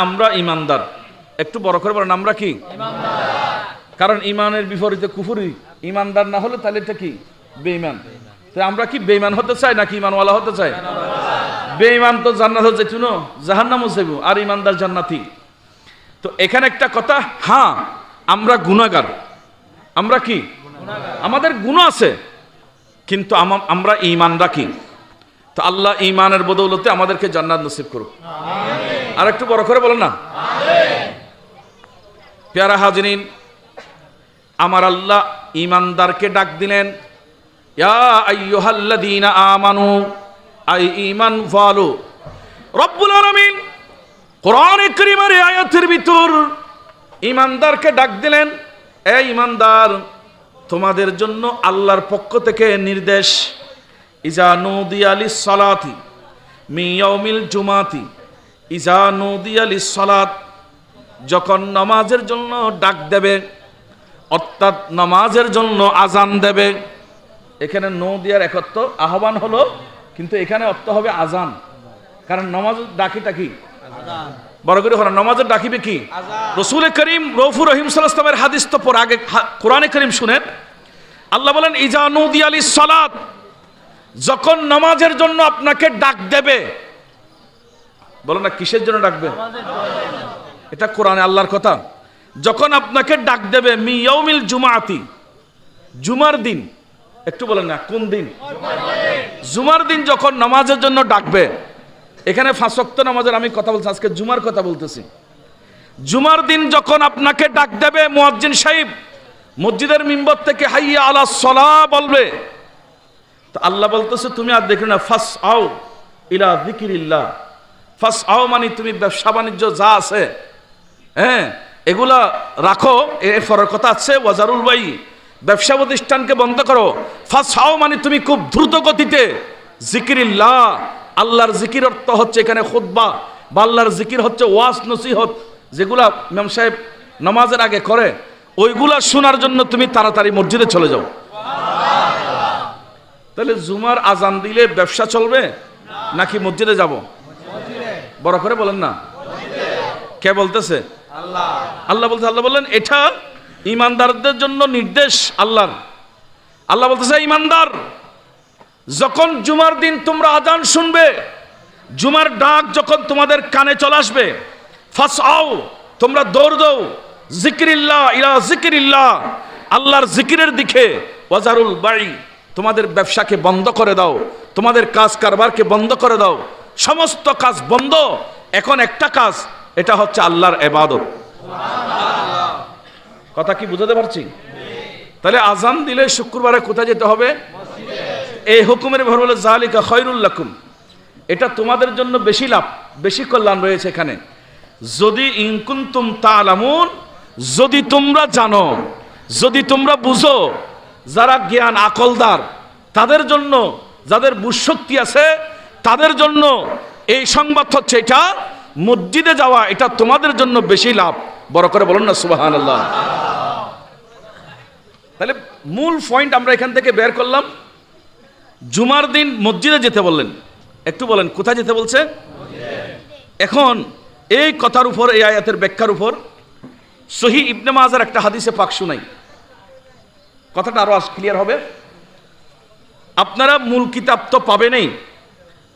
আমরা ইমানদার, একটু বড় করে বলেন আমরা কি? কারণ ইমানের বিপরীতে কুফরি। ইমানদার না হলে তাহলে এটা কি? বেঈমান। তো আমরা কি বেঈমান হতে চাই নাকি ইমানওয়ালা হতে চাই? বেঈমান তো জান্নাত হতে চাইতো না, জাহান্নামও যাইব, আর ইমানদার জান্নাতি। তো এখানে একটা কথা, হ্যাঁ আমরা গুনাহগার। আমরা কি? আমাদের গুনাহ আছে, কিন্তু আমরা ঈমান রাখি। তো আল্লাহ ঈমানের বদৌলতে আমাদেরকে জান্নাত নসিব করুক। আর একটু বড় করে বলেন না। প্যারা হাজিরিন, আমার আল্লাহ ঈমানদারকে ডাক দিলেন, ইয়া আইয়ুহাল্লাযীনা আমানু, আই ঈমান ওয়ালো। রব্বুল আলামিন কোরআনে কারীমের আয়াতের ভিতর ঈমানদারকে ডাক দিলেন, এ ঈমানদার, তোমাদের জন্য আল্লাহর পক্ষ থেকে নির্দেশ, ইজা নুদিয়া লিস-সালাতি মিন ইয়াউমিল জুমাতি, ইজা নুদিয়া লিস-সালাত, যখন নামাজের জন্য ডাক দেবে, অর্থাৎ নামাজের জন্য আজান দেবে। এখানে নদিয়ার একত্র আহ্বান হলো, কিন্তু এখানে অর্থ হবে আজান। কারণ নামাজ ডাকিটা কি? বড় করে হলো নামাজের ডাকিবে কি? রাসূল করিম রউফুর রহিম সাল্লাল্লাহু আলাইহি ওয়াসাল্লামের হাদিস তো পর আগে কোরআনে কারীম শুনেন। আল্লাহ বলেন, ইজা নুদিয়া লিস-সালাত, যখন নামাজের জন্য আপনাকে ডাক দেবে। বলো না কিসের জন্য ডাকবে? এটা কোরআনে আল্লাহর কথা। যখন আপনাকে ডাক দেবে মি ইয়াউমিল জুমাতি, জুমার দিন। একটু বলেন না কোন দিন? জুমার দিন যখন নামাজের জন্য ডাকবে। এখানে 5 ওয়াক্ত নামাজের আমি কথা বলছি, আজকে জুমার কথা বলতেছি। জুমার দিন যখন আপনাকে ডাক দেবে, মুয়াজ্জিন সাহেব মসজিদের মিম্বর থেকে হাইয়া আলাস সালাহ বলবে, তো আল্লাহ বলতেছে তুমি আর দেখো না, ফাস আও ইলা যিকিরিল্লাহ। ফাস আও মানে তুমি ব্যবসা বাণিজ্য যা আছে, হ্যাঁ এগুলা রাখো। এরপরের কথা আছে ওয়াজারুল বাই, ব্যবসা প্রতিষ্ঠানকে বন্ধ করো। ফাস আও মানে তুমি খুব দ্রুত গতিতে যিকিরিল্লাহ, আল্লাহর জিকির অর্থ হচ্ছে এখানে খুতবা বা আল্লাহর জিকির হচ্ছে ওয়াজ নসিহত, যেগুলা ইমাম সাহেব নামাজের আগে করে, ওইগুলা শোনার জন্য তুমি তাড়াতাড়ি মসজিদে চলে যাও। তাহলে জুমার আজান দিলে ব্যবসা চলবে নাকি মসজিদে যাব? বড় করে বলেন না। কে বলতেছে? আল্লাহ। আল্লাহ বলতে, আল্লাহ বললেন এটা ঈমানদারদের জন্য নির্দেশ আল্লাহর। আল্লাহ বলতেছে, ঈমানদার, যখন জুমার দিন তোমরা আজান শুনবে, জুমার ডাক যখন তোমাদের কানে চলে আসবে, ফাসআও, তোমরা দৌড় দাও, যিকিরিল্লাহ ইলা যিকিরিল্লাহ, আল্লাহর জিকিরের দিকে, ওয়াজারুল বাই, তোমাদের ব্যবসাকে বন্ধ করে দাও, তোমাদের কাজ কারবারকে বন্ধ করে দাও। সমস্ত কাজ বন্ধ, এখন একটা কাজ, এটা হচ্ছে আল্লাহর ইবাদত। কথা কি বুঝাতে পারছি? তাহলে আজান দিলে শুক্রবারে কোথায় যেতে হবে? এই হুকুমের ভর বলে যালিকা খায়রুল লাকুম, এটা তোমাদের জন্য বেশি লাভ, বেশি কল্যাণ রয়েছে এখানে। যদি ইন কুনতুম তা'লামুন, যদি তোমরা জানো, যদি তোমরা বুঝো, যারা জ্ঞান আকলদার তাদের জন্য, যাদের বুঝশক্তি আছে তাদের জন্য এই সংবাদ হচ্ছে, এটা মসজিদে যাওয়া এটা তোমাদের জন্য বেশি লাভ। বড় করে বলুন না সুবহানাল্লাহ। তাহলে মূল পয়েন্ট আমরা এখান থেকে বের করলাম, জুমার দিন মসজিদে যেতে বললেন। একটু বলেন কোথায় যেতে বলছে? এখন এই কথার উপর, এই আয়াতের ব্যাখ্যার উপর সহিহ ইবনে মাজার একটা হাদিসে পাক শুনাই, কথাটা আরো ক্লিয়ার হবে। আপনারা মূল কিতাব তো পাবেনই,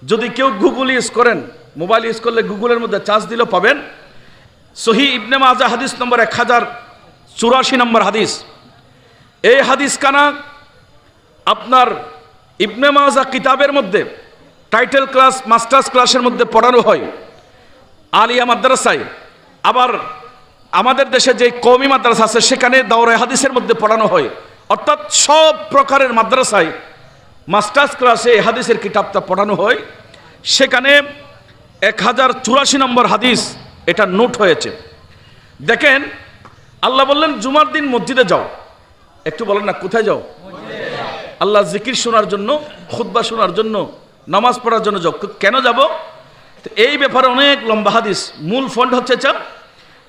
যদি কেউ গুগল ইউজ করেন, মোবাইল ইউজ করলে গুগলের মধ্যে চার্জ দিলেও পাবেন। সহিহ ইবনে মাজাহ হাদিস নম্বর 1084 নম্বর হাদিস। এই হাদিস কানা আপনার ইবনে মাজাহ কিতাবের মধ্যে টাইটেল ক্লাস, মাস্টার্স ক্লাসের মধ্যে পড়ানো হয় আলিয়া মাদ্রাসায়। আবার আমাদের দেশে যে কওমি মাদ্রাসা আছে সেখানে দাওরায়ে হাদিসের মধ্যে পড়ানো হয়। অর্থাৎ সব প্রকারের মাদ্রাসায় মাস্টার্স ক্লাসে এই হাদিসের কিতাবটা পড়ানো হয়। সেখানে 1084 নম্বর হাদিস এটা নোট হয়েছে। দেখেন, আল্লাহ বললেন জুমার দিন মসজিদে যাও। একটু বলেন না কোথায় যাও? আল্লাহ জিকির শোনার জন্য, খুতবা শোনার জন্য, নামাজ পড়ার জন্য যাও। কেন যাব? তো এই ব্যাপারে অনেক লম্বা হাদিস। মূল ফন্ড হচ্ছে এটা,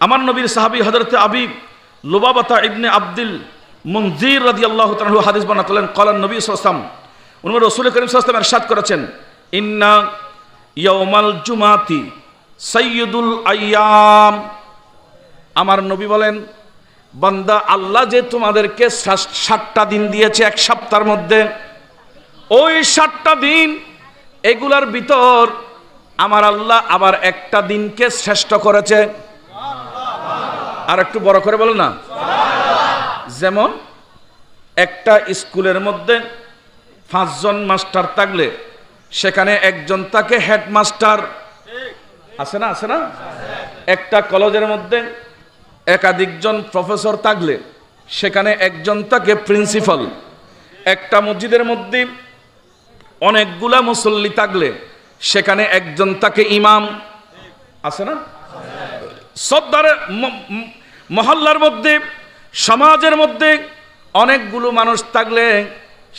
আমার নবীর সাহাবী হযরত আবি লুবাবাতা ইবনে আব্দুল মুনজির রাদিয়াল্লাহু তাআলা আনহু হাদিস বানাতলেন, ক্বালান নবী সাল্লাল্লাহু আলাইহি ওয়াসাল্লাম, উনি রাসূল করিম সাল্লাল্লাহু আলাইহি ওয়াসাল্লাম ইরশাদ করেছেন, ইন্না ইয়াউমাল জুমাতি সাইয়্যিদুল আইয়াম। আমার নবী বলেন, বান্দা, আল্লাহ যে তোমাদেরকে 7টা দিন দিয়েছে এক সপ্তাহের মধ্যে, ওই 7টা দিন এগুলার ভিতর আমার আল্লাহ আবার একটা দিনকে শ্রেষ্ঠ করেছে। আর একটু বড় করে বলো না। যেমন একটা স্কুলের মধ্যে 5 জন মাস্টার থাকলে সেখানে একজন থাকে হেডমাস্টার, আছে না? আছে না? একটা কলেজের মধ্যে একাধিকজন প্রফেসর থাকলে সেখানে একজন থাকে প্রিন্সিপাল। একটা মসজিদের মধ্যে অনেকগুলা মুসল্লি থাকলে সেখানে একজন থাকে ইমাম, আছে না? সর্দারের মহল্লার মধ্যে, সমাজের মধ্যে অনেকগুলো মানুষ থাকলে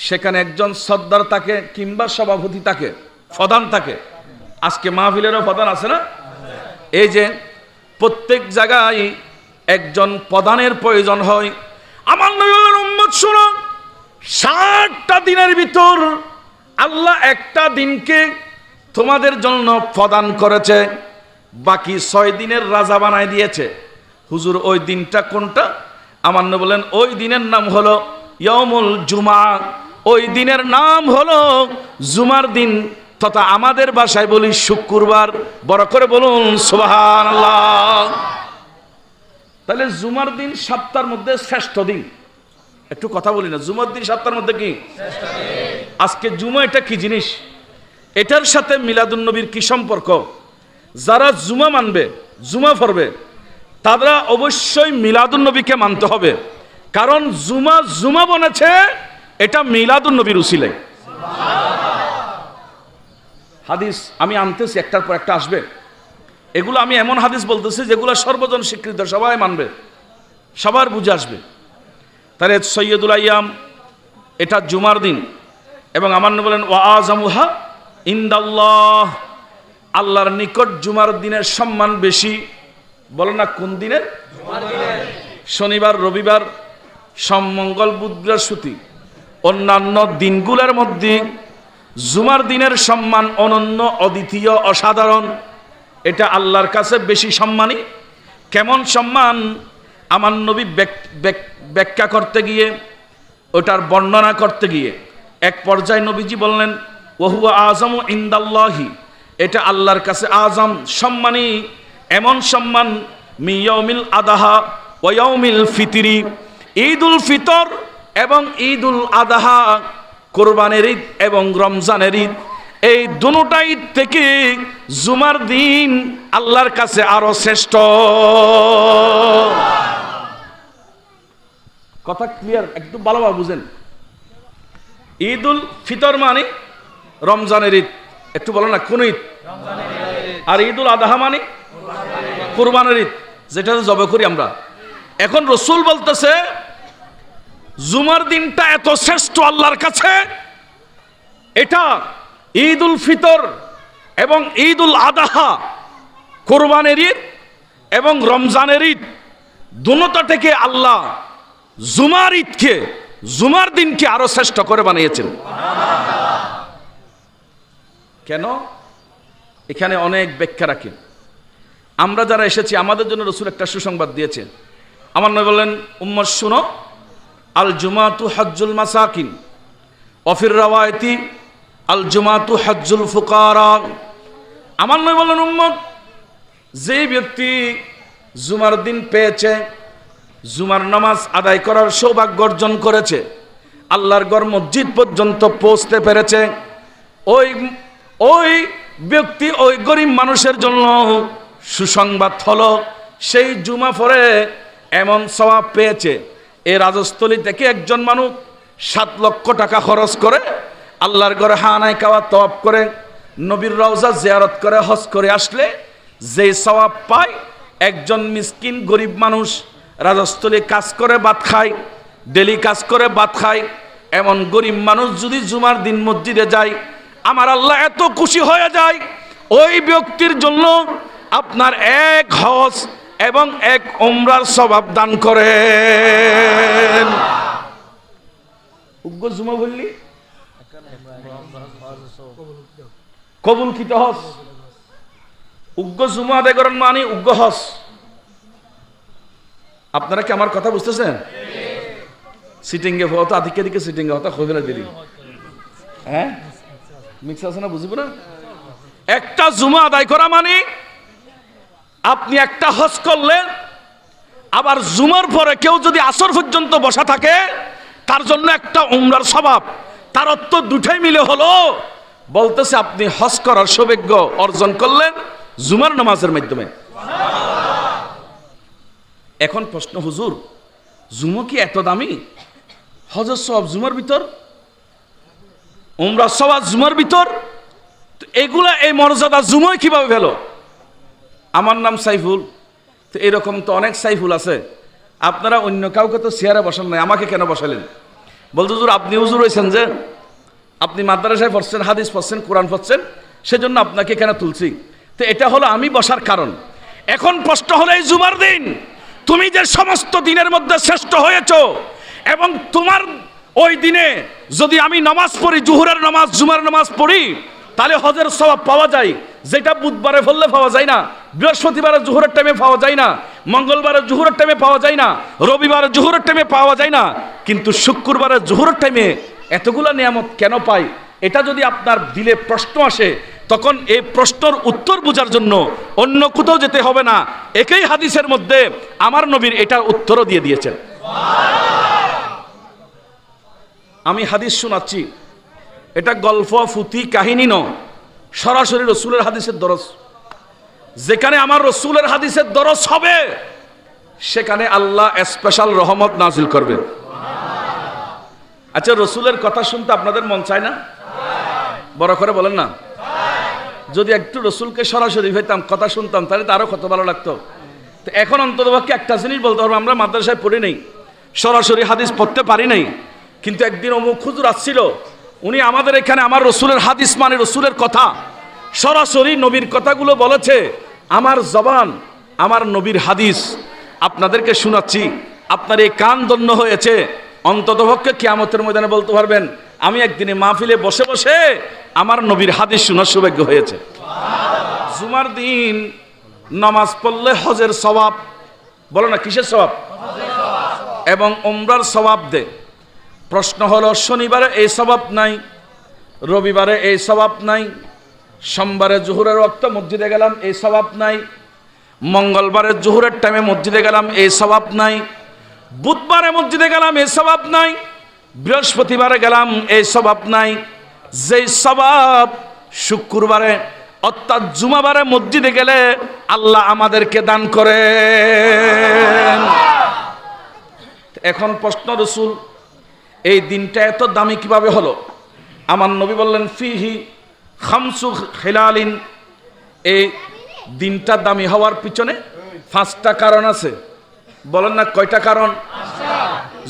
সেখানে একজন সর্দার থাকে কিংবা সভাপতি থাকে, প্রধান থাকে। আজকে মাহফিলেরও প্রধান আছে না? এই যে প্রত্যেক জায়গায় একজন প্রধানের প্রয়োজন হয়। আমার নবীর উম্মত শুনো, 7টা দিনের ভিতর আল্লাহ একটা দিনকে তোমাদের জন্য প্রদান করেছে, বাকি 6 দিনের রাজা বানায় দিয়েছে। হুজুর, ওই দিনটা কোনটা? আমার নবী বলেন, ওই দিনের নাম হলো ইয়াউমুল জুমা। ওই দিনের নাম হলো জুমার দিন, তথা আমাদের ভাষায় বলি শুক্রবার। বড় করে বলুন সুবহানাল্লাহ। তাহলে জুমার দিন সপ্তাহের মধ্যে শ্রেষ্ঠ দিন। একটু কথা বলি না, জুমার দিন সপ্তাহের মধ্যে কি শ্রেষ্ঠ দিন? আজকে জুমা এটা কি জিনিস? এটার সাথে মিলাদুন নবীর কি সম্পর্ক? যারা জুমা মানবে, জুমা পড়বে, তারা অবশ্যই মিলাদুন নবীকে মানতে হবে। কারণ জুমা জুমা বনেছে এটা মিলাদুন নবীর উসিলায়। হাদিস আমি আনতেছি, একটার পর একটা আসবে। এগুলো আমি এমন হাদিস বলতেছি যেগুলো সর্বজন স্বীকৃত, সবাই মানবে, সবার বুঝে আসবে। তাহলে সৈয়দুল আইয়াম এটা জুমার দিন। এবং আমার নবী বলেন, ওয়া আযামুহা ইনদাল্লাহ, আল্লাহর নিকট জুমার দিনের সম্মান বেশি। বলো না কোন দিনের? শনিবার, রবিবার, সোম, মঙ্গল, বুধ, বৃহস্পতি, অন্যান্য দিনগুলোর মধ্যে জুমার দিনের সম্মান অনন্য, অদ্বিতীয়, অসাধারণ। এটা আল্লাহর কাছে বেশি সম্মানী। কেমন সম্মান? আমার নবী ব্যাখ্যা করতে গিয়ে, ওটার বর্ণনা করতে গিয়ে এক পর্যায়ে নবীজি বললেন, ওহুয়া আযমু ইনদাল্লাহি, এটা আল্লাহর কাছে আজম, সম্মানী। এমন সম্মান মিয়াউমিল আদাহা ওয়া ইয়াউমিল ফিতরি, ঈদুল ফিতর এবং ঈদুল আদাহা, কোরবানের ঈদ এবং রমজানের ঈদ, এই দুটোটা ঈদ থেকে জুমার দিন আল্লাহর কাছে আরো শ্রেষ্ঠ। কথা ক্লিয়ার? একটু ভালোভাবে বুঝেন। ঈদুল ফিতর মানে রমজানের ঈদ। একটু বলো না কোন ঈদ? আর ঈদুল আদাহা মানে কুরবানের ঈদ, যেটা জবে করি আমরা। এখন রাসূল বলতেছে জুমার দিনটা এত শ্রেষ্ঠ আল্লাহর কাছে, এটা ঈদুল ফিতর এবং ঈদুল আদাহা, কুরবানের ঈদ এবং রমজানের ঈদ, দুটোটা থেকে আল্লাহ জুমার ঈদকে, জুমার দিনকে আরো শ্রেষ্ঠ করে বানিয়েছেন। কেন? এখানে অনেক ব্যাখ্যা রাখেন। আমরা যারা এসেছি আমাদের জন্য রাসূল একটা সুসংবাদ দিয়েছেন। আমার নবী বললেন, উম্মত শুনো, আল জুমাতু হজ্জুল মাসাকিন অফির রাওয়ায়াতি আল জুমাতু হজ্জুল ফুকারা। আমার নবী বললেন, উম্মত, যে ব্যক্তি জুমার দিন পেয়েছে, জুমার নামাজ আদায় করার সৌভাগ্য অর্জন করেছে, আল্লাহর ঘর মসজিদ পর্যন্ত পৌঁছতে পেরেছে, ওই ব্যক্তি, ওই গরিব মানুষের জন্য সুসংবাদ হলো, সেই জুমা পড়ে এমন সওয়াব পেয়েছে। এই রাজস্থলী থেকে একজন মানুষ 7 লক্ষ টাকা খরচ করে আল্লাহর ঘরে হানায় কাওয়া তওয়াফ করে, নবীর রওজা জিয়ারত করে, হজ করে আসলে যে সওয়াব পায়, একজন মিসকিন গরিব মানুষ রাজস্থলী কাজ করে ভাত খায়, ডেলি কাজ করে ভাত খায়, এমন গরিব মানুষ যদি জুমার দিন মসজিদে যায়, আমার আল্লাহ এত খুশি হয়ে যায়, ওই ব্যক্তির জন্য আপনার 1 হজ এবং 1 উমরার সওয়াব দান করেন। উগ্র জুমা বললি কবুলকৃত হজ, উগ্র জুমা আদায় করেন মানে উগ্র হজ। আপনারা কি আমার কথা বুঝতেছেন? সিটিংয়ে হতো আধিকে দিকে সিটিংয়ে হতো খোঁজলে দিলি হ্যাঁ মিক্স আছে না বুঝবো না। একটা জুমা আদায় করা মানে আপনি একটা হজ করলেন, আবার জুমার পরে কেউ যদি আসর পর্যন্ত বসা থাকে তার জন্য একটা উমরার স্বভাব। তার অর্থ দুটাই মিলে হলো বলতেছে আপনি হজ করার সৌভাগ্য অর্জন করলেন জুমার নামাজের মাধ্যমে। এখন প্রশ্ন, হুজুর জুমা কি এত দামি? হজের সওয়াব জুমার ভিতর, উমরার সওয়াব জুমার ভিতর, তো এগুলা এই মর্যাদা জুমায় কিভাবে পেল? আমার নাম সাইফুল, তো এরকম তো অনেক সাইফুল আছে, আপনারা অন্য কাউকে তো চেয়ারে বসান নাই, আমাকে কেন বসালেন? বলতে হুজুর আপনি হুজুর হয়েছেন যে আপনি মাদ্রাসায় পড়ছেন, হাদিস পড়ছেন, কোরআন পড়ছেন, সেজন্য আপনাকে কেন তুলছি। তো এটা হলো আমি বসার কারণ। এখন প্রশ্ন হলো এই জুমার দিন তুমি যে সমস্ত দিনের মধ্যে শ্রেষ্ঠ হয়েছ, এবং তোমার ওই দিনে যদি আমি নামাজ পড়ি, জুহুরের নামাজ জুমার নামাজ পড়ি, তাহলে হজের সওয়াব পাওয়া যায়, যেটা বুধবারে পড়লে পাওয়া যায় না, বৃহস্পতিবারে জুহুরের টাইমে পাওয়া যায় না, মঙ্গলবারে জুহুরের টাইমে পাওয়া যায় না, রবিবারে জুহুরের টাইমে পাওয়া যায় না, কিন্তু শুক্রবারে জুহুরের টাইমে এতগুলা নিয়ামত কেন পাই? এটা যদি আপনার দিলে প্রশ্ন আসে, তখন এই প্রশ্নের উত্তর বোঝার জন্য অন্য কোথাও যেতে হবে না, একই হাদিসের মধ্যে আমার নবীর এটার উত্তরও দিয়ে দিয়েছেন। আমি হাদিস শোনাচ্ছি, এটা গল্প ফুতি কাহিনী ন, সরাসরি রসুলের হাদিসের দরস। যেখানে আমার রসুলের হাদিসের দরস হবে সেখানে আল্লাহ স্পেশাল রহমত নাজিল করবে। আচ্ছা, রসুলের কথা শুনতে আপনাদের মন চায় না? বড় করে বলেন না। যদি একটু রসুলকে সরাসরি হইতাম, কথা শুনতাম, তাহলে তো আরো কত ভালো লাগতো। তো এখন অন্ততপক্ষে একটা জিনিস বলতে পারবো, আমরা মাদ্রাসায় পড়ি নাই, সরাসরি হাদিস পড়তে পারি নাই, কিন্তু একদিন অমুক হুজুর আসছিল, উনি আমাদের এখানে আমার রসুলের হাদিস মানে রসুলের কথা, সরাসরি নবীর কথাগুলো বলেছে। আমার জবান, আমার নবীর হাদিস আপনাদেরকে শোনাচ্ছি, আপনার এই কান দন্য হয়েছে, অন্ততপক্ষে কিয়ামতের ময়দানে বলতে পারবেন আমি একদিনে মাহফিলে বসে বসে আমার নবীর হাদিস শোনার সৌভাগ্য হয়েছে। জুমার দিন নামাজ পড়লে হজের সওয়াব, বলো না কিসের সওয়াব? এবং উমরার সওয়াব দে। প্রশ্ন হলো শনিবারে এই সওয়াব নাই, রবিবারে এই সওয়াব নাই, সোমবারে জোহরের ওয়াক্ত মসজিদে গেলাম এই সওয়াব নাই, মঙ্গলবারে জোহরের টাইমে মসজিদে গেলাম এই সওয়াব নাই, বুধবারে মসজিদে গেলাম এই সওয়াব নাই, বৃহস্পতিবারে গেলাম এই সওয়াব নাই। যেই সওয়াব শুক্রবারে অর্থাৎ জুমাবারে মসজিদে গেলে আল্লাহ আমাদেরকে দান করেন। এখন প্রশ্ন, রসুল এই দিনটা এত দামি কিভাবে হলো? আমার নবী বললেন ফিহি খামসু খিলালিন, এই দিনটা দামি হওয়ার পিছনে 5টা কারণ আছে। বলেন না কয়টা কারণ?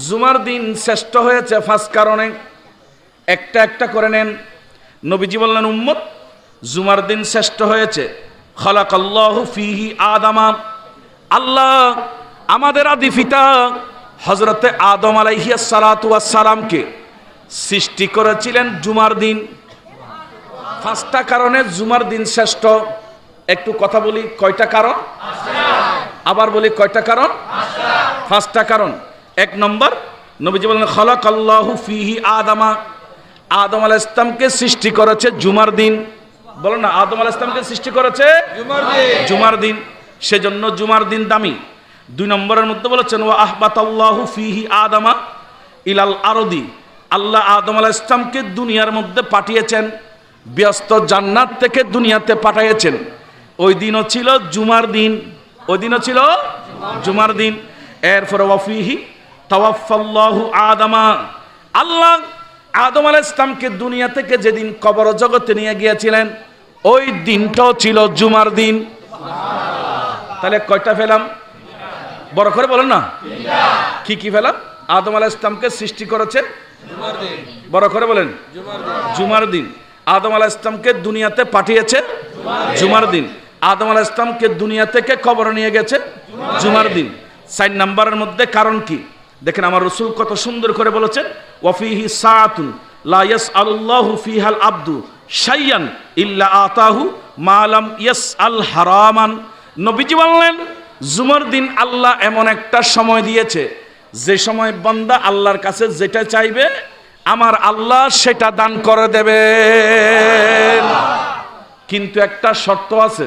জুমার দিন শ্রেষ্ঠ হয়েছে 5 কারণে, একটা একটা করে নেন। নবীজি বললেন উম্মত জুমার দিন শ্রেষ্ঠ হয়েছে, খালাকাল্লাহু ফিহি আদামা, আল্লাহ আমাদের আদি পিতা হযরতে আদম আলাইহিস সালাতু ওয়াস সালামকে সৃষ্টি করেছিলেন জুমার দিন। 5টা কারণে জুমার দিন শ্রেষ্ঠ। একটু কথা বলি, কয়টা কারণ? আবার বলি কয়টা কারণ? 5টা কারণ। 1 নম্বর, নবীজি বলেন খালাকাল্লাহু ফিহি আদামা, আদম আলাইহিস সালামকে সৃষ্টি করেছে জুমার দিন। বলো না, আদম আলাইহিস সালামকে সৃষ্টি করেছে জুমার দিন, সেজন্য জুমার দিন দামি। 2 নম্বরের মধ্যে বলেছেন ওয়া আহবাতাল্লাহু ফিহি আদামা ইলাল আরদি, আল্লাহ আদম আলাইহিস সালামকে দুনিয়ার মধ্যে পাঠিয়েছেন, ব্যস্ত জান্নাত থেকে দুনিয়াতে পাঠিয়েছেন। ওই দিনও ছিল জুমার দিন, ওই দিনও ছিল জুমার দিন। এরপরে ওয়া ফিহি তাওয়াফাল্লাহু আদামা, আল্লাহ আদম আলাইহিস সালামকে দুনিয়া থেকে যেদিন কবর জগতে নিয়ে গিয়েছিলেন ওই দিনটাও ছিল জুমার দিন। তাহলে কয়টা পেলাম? বড় করে বলেন না। কি কি পেলাম? আদম আলাইহিস সালামকে সৃষ্টি করেছে জুমার দিন, বড় করে বলেন জুমার দিন। আদম আলাইহিস সালামকে দুনিয়াতে পাঠিয়েছে জুমার দিন, আদম আলাইহিস সালামকে দুনিয়া থেকে কবর নিয়ে গেছে জুমার দিন। 4 নম্বরের মধ্যে কারণ কি দেখেন, আমার রাসূল কত সুন্দর করে বলেছেন ওয়া ফিহি সাআতুন লা ইয়াসআলুল্লাহু ফিহাল আবদু শাইয়ান ইল্লা আতাহু মালাম ইয়াসআল হারামান। নবীজি বললেন জুমার দিন আল্লাহ এমন একটা সময় দিয়েছে যে সময় বান্দা আল্লাহর কাছে যেটা চাইবে আমার আল্লাহ সেটা দান করে দেবেন। কিন্তু একটা শর্ত আছে,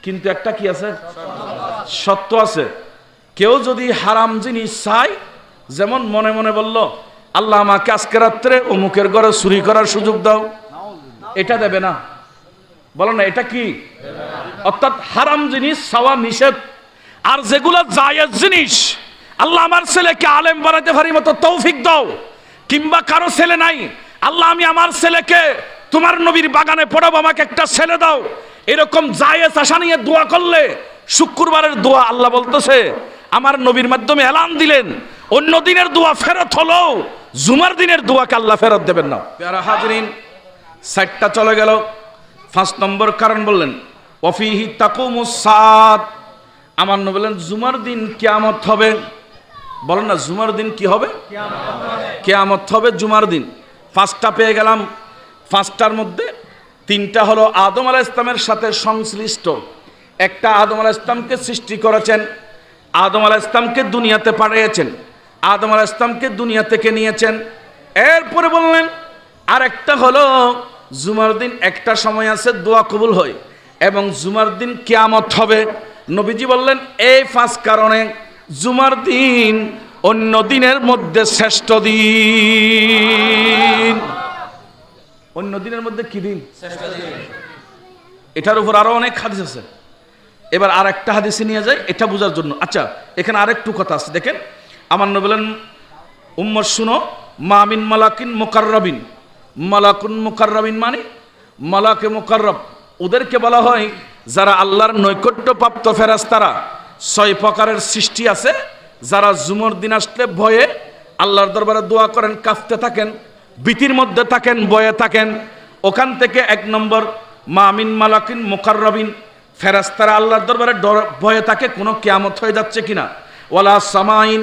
কিন্তু একটা কি আছে? শর্ত আছে। কেউ যদি হারাম জিনিস চায়, যেমন মনে মনে বলল আল্লাহ আমাকে আজকে রাত্রে অমুকের ঘরে চুরি করার সুযোগ দাও, এটা দেবে না। বলো না এটা কি? অর্থাৎ হারাম জিনিস চাওয়া নিষেধ। আর যেগুলো জায়েজ জিনিস, আল্লাহ আমার ছেলেকে আলেম বানাতে পারি মতো তৌফিক দাও, কিংবা কারো ছেলে নাই, আল্লাহ আমি আমার ছেলেকে তোমার নবীর বাগানে পড়াবো, আমাকে একটা ছেলে দাও, এরকম জায়েজ আশা নিয়ে দোয়া করলে শুক্রবারের দোয়া আল্লাহ বলতেছে, আমার নবীর মাধ্যমে এলান দিলেন অন্য দিনের দোয়া ফেরত হলো, জুমার দিনের দোয়াকে আল্লাহ ফেরত দেবেন না। প্যারা হাজরিন, 60টা চলে গেল। 5 নম্বর কারণ বললেন ওয়াফিহি তাকুমুস সাআত। আমার নবী বললেন জুমার দিন কিয়ামত হবে। বলেন না জুমার দিন কি হবে? কিয়ামত হবে জুমার দিন। 5টা পেয়ে গেলাম। 5টার মধ্যে 3টা হলো আদম আলাইহিস সালামের সাথে সংশ্লিষ্ট। একটা আদম আলাইহিস সালামকে সৃষ্টি করেছেন, আদম আলাইহিস সালামকে দুনিয়াতে পাঠিয়েছেন, আদম আলাইহিস সালামকে দুনিয়া থেকে নিয়েছেন। এরপরে বললেন আরেকটা হলো জুমার দিন একটা সময় আছে দোয়া কবুল হয়, এবং জুমার দিন কিয়ামত হবে। নবীজি বললেন এই 5 কারণে জুমার দিন অন্য দিনের মধ্যে শ্রেষ্ঠ দিন। অন্য দিনের মধ্যে কি দিন? শ্রেষ্ঠ দিন। এটার উপর আরো অনেক হাদিস আছে। এবার আর একটা হাদিসে নিয়ে যায় এটা বোঝার জন্য। আচ্ছা, এখানে আরেকটু কথা আছে, দেখেন। আমার নবী বলেন উম্মত শুনো, মামিন মালাকিন মুকাররাবিন। মালাকুন মুকাররাবিন মানে মালাকে মুকাররব, ওদেরকে বলা হয় যারা আল্লাহর নৈকট্যপ্রাপ্ত ফেরেশতারা। 6 প্রকারের সৃষ্টি আছে যারা জুমার দিন আসলে ভয়ে আল্লাহর দরবারে দোয়া করেন, কাঁপতে থাকেন, ভীতির মধ্যে থাকেন, ভয়ে থাকেন। ওখান থেকে 1 নম্বর মামিন মালাকিন মুকাররাবিন, ফেরেশতারা আল্লাহর দরবারে ভয়ে থাকে কোনো কিয়ামত হয়ে যাচ্ছে কিনা। ওয়ালা সামাইন,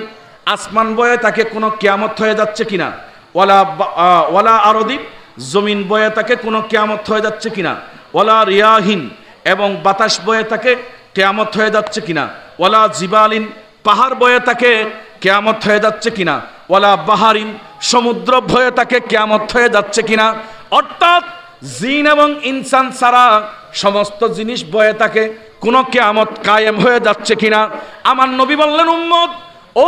আসমান ভয়ে থাকে কোনো কিয়ামত হয়ে যাচ্ছে কিনা। ওয়ালা আরদিন, জমিন বয়ে থাকে কোনো কিয়ামত হয়ে যাচ্ছে কিনা। ওয়ালা রিয়াহিন, এবং বাতাস বয়ে থাকে কিয়ামত হয়ে যাচ্ছে কিনা। ওয়ালা জিবালিন, পাহাড় বয়ে থাকে কিয়ামত হয়ে যাচ্ছে কিনা। ওয়ালা বাহারিন, সমুদ্র বয়ে থাকে কিয়ামত হয়ে যাচ্ছে কিনা। অর্থাৎ জিন এবং ইনসান ছাড়া সমস্ত জিনিস বয়ে থাকে কোনো কিয়ামত কায়েম হয়ে যাচ্ছে কিনা। আমার নবী বললেন উম্মত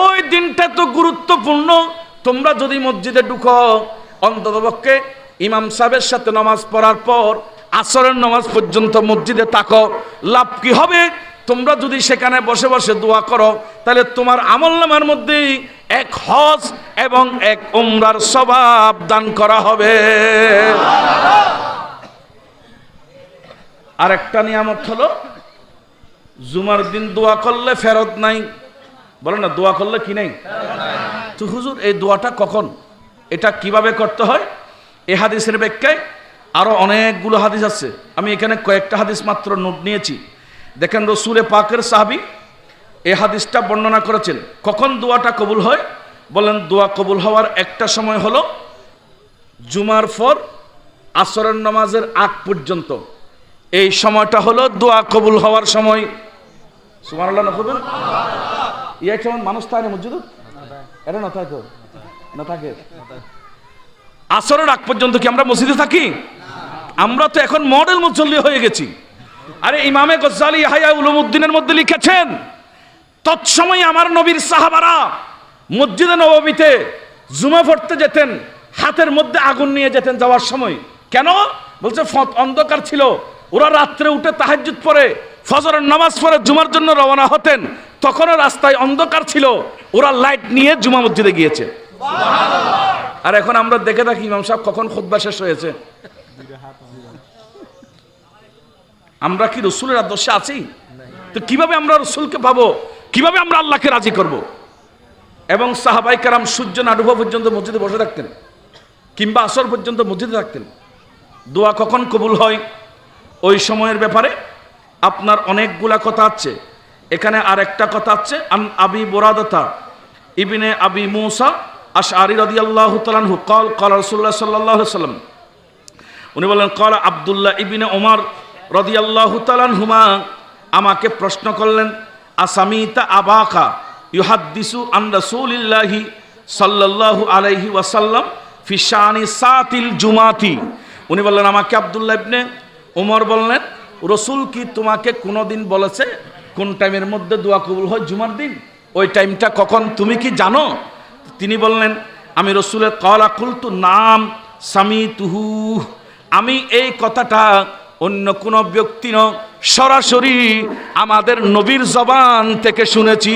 ওই দিনটা তো গুরুত্বপূর্ণ, তোমরা যদি মসজিদে ঢুকো অন্ততপক্ষে ইমাম সাহেবের সাথে নামাজ পড়ার পর আসরের নামাজ পর্যন্ত মসজিদে থাকো। লাভ কি হবে? তোমরা যদি সেখানে বসে বসে দোয়া করো তাহলে তোমার আমলনামার মধ্যে 1 হজ এবং 1 উমরার সওয়াব দান করা হবে। আরেকটা নিয়ামত হলো জুমার দিন দোয়া করলে ফেরত নাই। বলো না দোয়া করলে কি নেই? তো হুজুর এই দোয়াটা কখন, এটা কিভাবে করতে হয়? এই হাদিসের ব্যাখ্যায় আরো অনেকগুলো হাদিস আছে, আমি এখানে কয়েকটা হাদিস মাত্র নোট নিয়েছি। দেখেন রসুলে পাকের সাহাবী এই হাদিসটা বর্ণনা করেছেন। কখন দোয়াটা কবুল হয়? বলেন দোয়া কবুল হওয়ার একটা সময় হলো জুমার পর আসরের নামাজের আগ পর্যন্ত, এই সময়টা হলো দোয়া কবুল হওয়ার সময়। সুবহানাল্লাহ না বলবেন? ইয়া কেমন মানুষ থাকে না মসজিদে? এটা না থাকে, না থাকে। আসরের আগ পর্যন্ত কি আমরা মসজিদে থাকি? আমরা তো এখন মডেল মুসল্লি হয়ে গেছি। আরে ইমামে গজ্জালি ইহয়া উলুমউদ্দিনের মধ্যে লিখেছেন তৎসময় আমার নবীর সাহাবারা মসজিদে নববীতে জুমা পড়তে যেতেন, হাতের মধ্যে আগুন নিয়ে যেতেন যাওয়ার সময়। কেন? বলছে অন্ধকার ছিল, ওরা রাত্রে উঠে তাহাজ্জুদ পড়ে ফজরের নামাজ পড়ে জুমার জন্য রওনা হতেন, তখনও রাস্তায় অন্ধকার ছিল, ওরা লাইট নিয়ে জুমা মসজিদে গিয়েছে। আর এখন আমরা দেখে থাকি ইমাম সাহেব কখন খুতবা শেষ হয়েছে। আমরা কি রসুলের আদর্শে আছি? তো কিভাবে আমরা রসুলকে পাবো, কিভাবে আমরা আল্লাহকে রাজি করব? এবং সাহাবাই কেরাম সূর্য না ডুবা পর্যন্ত মসজিদে বসে থাকতেন, কিংবা আসর পর্যন্ত মসজিদে থাকতেন। দোয়া কখন কবুল হয় ওই সময়ের ব্যাপারে আপনার অনেকগুলা কথা আছে। এখানে আর একটা কথা আছে, আবি বুরাদাতা ইবনে আবি মুসা আশআরী রাদিয়াল্লাহু তাআলা আনহু قال قال রাসূলুল্লাহ সাল্লাল্লাহু আলাইহি ওয়াসাল্লাম, উনি বলেন قال আব্দুল্লাহ ইবনে ওমর রাদিয়াল্লাহু তাআলা আনহুমা আমাকে প্রশ্ন করলেন, আসামিতা আবাকা ইউহাদ্দিসু আন রাসূলিল্লাহি সাল্লাল্লাহু আলাইহি ওয়াসাল্লাম ফি শানি সাতিল জুমাতি। উনি বললেন আমাকে, আব্দুল্লাহ ইবনে ওমর বললেন, রসুল কি তোমাকে কোনোদিন বলেছে কোন টাইমের মধ্যে দোয়া কবুল হয় জুমার দিন? ওই টাইমটা কখন তুমি কি জানো? তিনি বললেন, আমি রসুলের ক্বালা কুলতু নাম সামিতুহু, আমি এই কথাটা অন্য কোনো ব্যক্তি ন, সরাসরি আমাদের নবীর জবান থেকে শুনেছি।